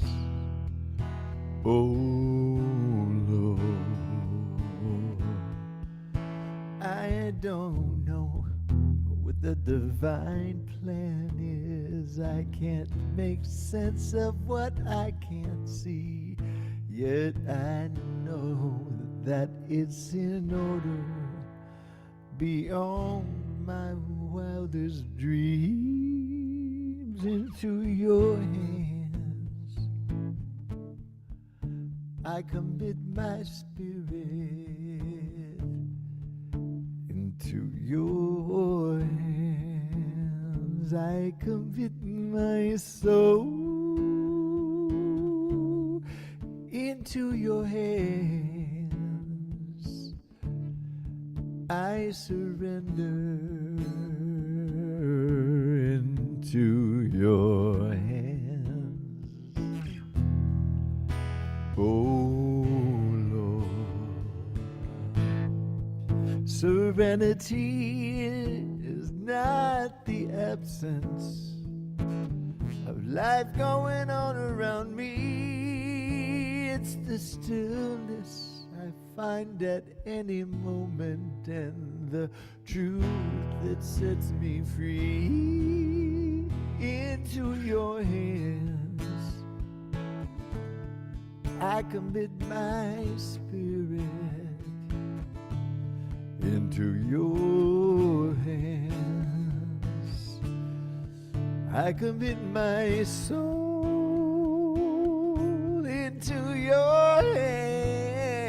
oh Lord. I don't know what the divine plan is. I can't make sense of what I can't see. Yet I know that it's in order beyond my wildest dreams. Into your hands I commit my spirit. Into your hands I commit my soul. Into your hands I surrender. Into your hands, oh Lord. Serenity is not the absence of life going on around me. It's the stillness I find at any moment and the truth that sets me free. Into your hands I commit my spirit. Into your hands I commit my soul. Into your hands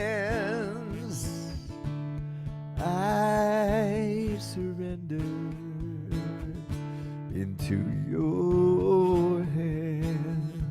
I surrender. Into your hands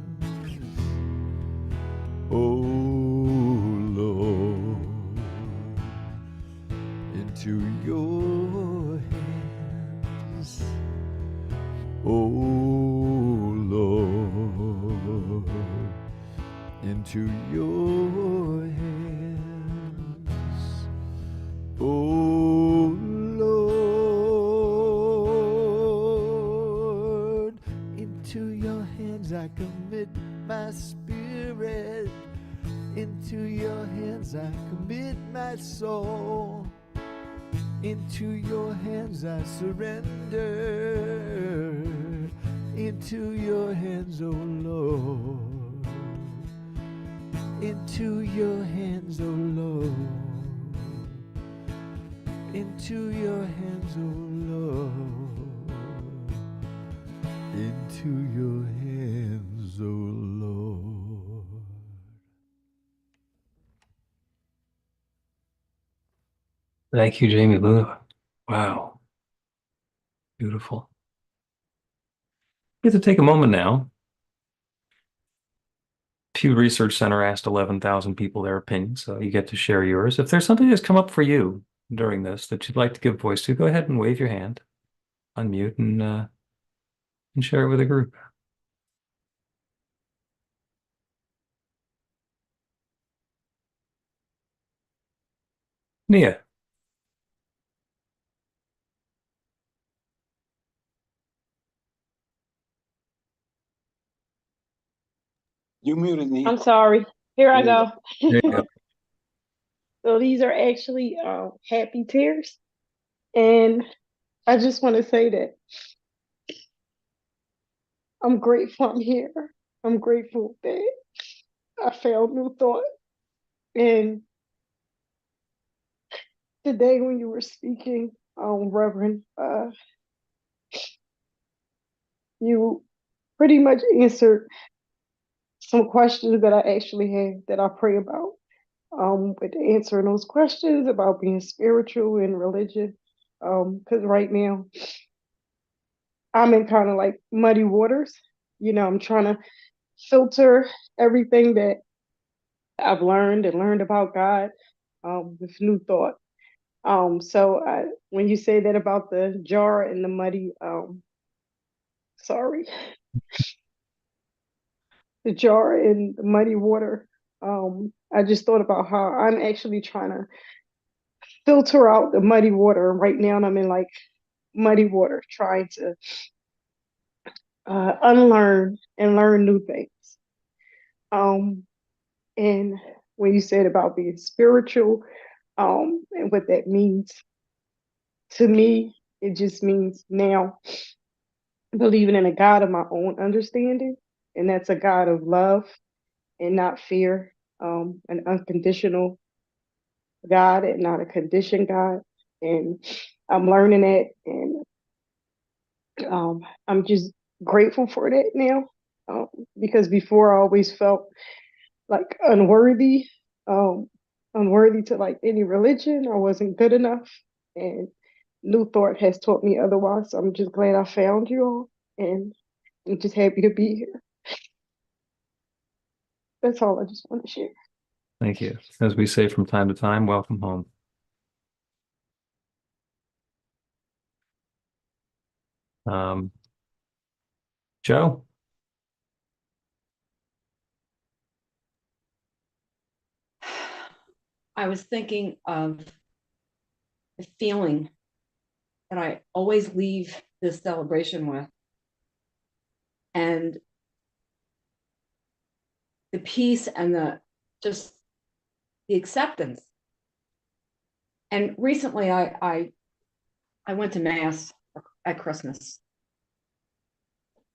hands I commit my spirit. Into your hands I commit my soul. Into your hands I surrender. Into your hands, oh Lord. Into your hands, oh Lord. Into your hands, oh Lord. Into your hands, oh Lord. Thank you, Jami Lula. Wow. Beautiful. We have to take a moment now. Pew Research Center asked 11,000 people their opinions, so you get to share yours. If there's something that's come up for you during this that you'd like to give voice to, go ahead and wave your hand, unmute, and share it with the group. Nia. You muted me. I'm sorry. Here I There you go. There you go. So these are actually happy tears. And I just want to say that I'm grateful I'm here. I'm grateful that I found new thought. And today when you were speaking, Reverend, you pretty much answered some questions that I actually had that I pray about. With answering those questions about being spiritual and religion. Because right now I'm in kind of like muddy waters. You know, I'm trying to filter everything that I've learned and learned about God with new thought. When you say that about the jar and the muddy, sorry, the jar and the muddy water, I just thought about how I'm actually trying to filter out the muddy water. Right now, I'm in like muddy water, trying to unlearn and learn new things. And when you said about being spiritual, and what that means to me, it just means now believing in a God of my own understanding, and that's a God of love and not fear, an unconditional God and not a conditioned God. And I'm learning that, and I'm just grateful for that now, because before I always felt like um, unworthy to like any religion. I wasn't good enough, and New Thought has taught me otherwise. So I'm just glad I found you all, and I'm just happy to be here. That's all I just want to share. Thank you. As we say from time to time, welcome home. Joe? I was thinking of the feeling that I always leave this celebration with, and the peace and the just the acceptance. And recently, I went to mass at Christmas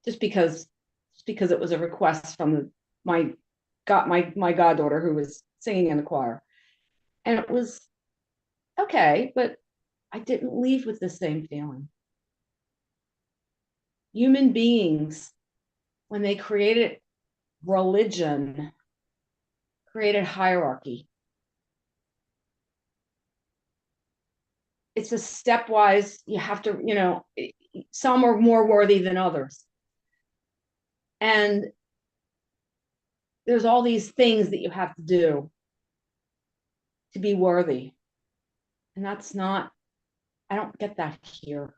just because it was a request from my goddaughter who was singing in the choir, and it was okay, but I didn't leave with the same feeling. Human beings, when they created religion, created hierarchy. It's a stepwise, you have to, some are more worthy than others. And there's all these things that you have to do to be worthy. And that's not, I don't get that here.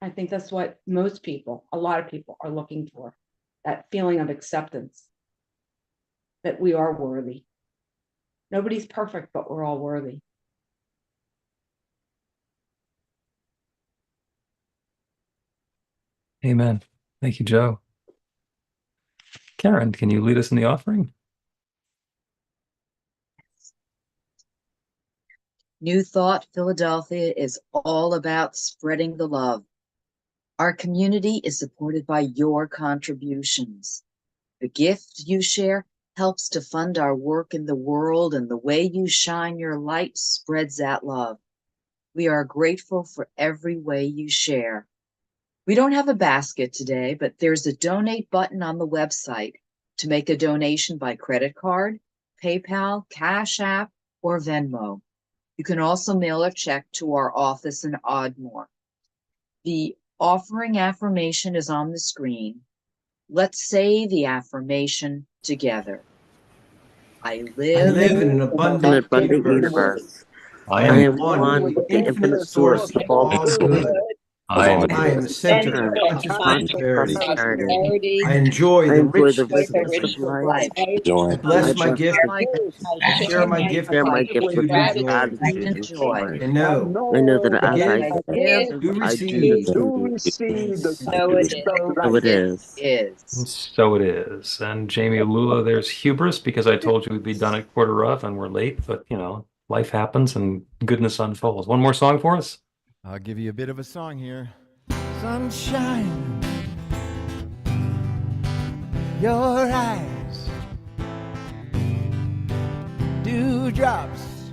I think that's what most people, a lot of people are looking for, that feeling of acceptance, that we are worthy. Nobody's perfect, but we're all worthy. Amen. Thank you, Joe. Karen, can you lead us in the offering? New Thought Philadelphia is all about spreading the love. Our community is supported by your contributions. The gift you share helps to fund our work in the world, and the way you shine your light spreads that love. We are grateful for every way you share. We don't have a basket today, but there's a donate button on the website to make a donation by credit card, PayPal, Cash App, or Venmo. You can also mail a check to our office in Ardmore. The offering affirmation is on the screen. Let's say the affirmation together. I live in an abundant universe. I I am am one with the infinite source of all good. I am I am the center of conscious prosperity. prosperity. I enjoy the richness of richness life. of life. I bless my gift I share my gift with gratitude and joy. I know I I know know that I as I give, give, do I receive, do receive the so it is. so it is. is. So it is. And Jami Lula, there's hubris because I told you we'd be done at quarter of and we're late, but you know, life happens and goodness unfolds. One more song for us? I'll give you a bit of a song here. Sunshine, your eyes, dewdrops,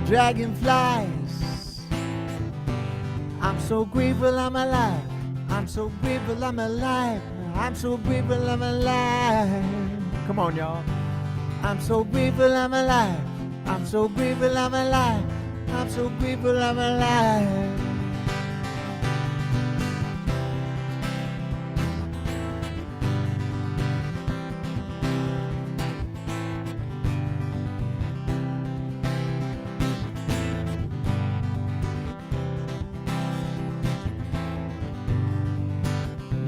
dragonflies. I'm so grateful I'm alive. I'm so grateful I'm alive. I'm so grateful I'm alive. Come on, y'all. I'm so grateful I'm alive. I'm so grateful I'm alive. I'm so grateful I'm alive.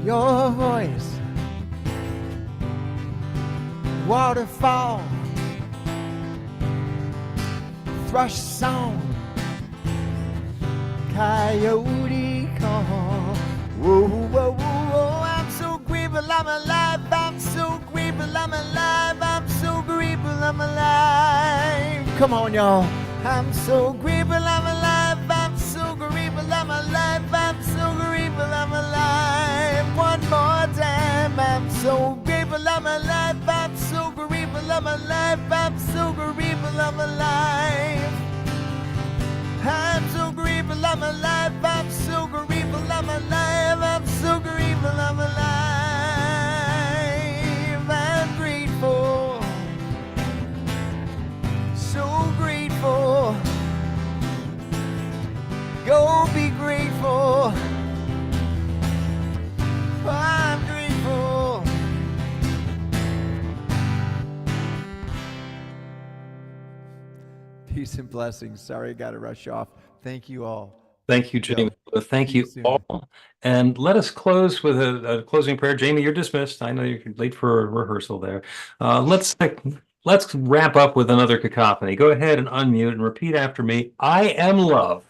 Your voice, waterfall, thrush song, coyote call. Whoa, whoa, whoa, whoa, I'm so grateful I'm alive. I'm so grateful I'm alive. I'm so grateful I'm alive. Come on, y'all. I'm so grateful I'm alive. I'm so grateful I'm alive. I'm so grateful I'm alive. One more time. I'm so grateful I'm alive. I'm so grateful I'm alive. I'm so grateful I'm alive. I'm so grateful I'm alive. I'm so grateful I'm alive. I'm so grateful I'm alive. I'm grateful. So grateful. Go be grateful. I'm grateful. Peace and blessings. Sorry, I got to rush off. Thank you all. Thank you, Jami. Thank See you you soon. all. And let us close with a closing prayer. Jami, you're dismissed. I know you're late for a rehearsal there. Let's wrap up with another cacophony. Go ahead and unmute and repeat after me. I am love.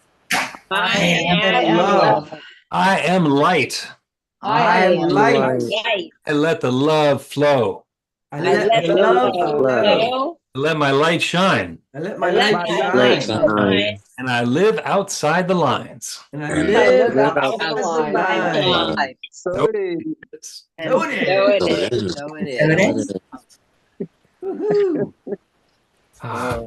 I am love. I am light. I am light. light. And let the love flow. I let the love flow. Let my light shine. I let my light shine. And I live outside the lines. And I live outside the Outside line. life. So it is. And So it is. so it is. Woohoo. Ah,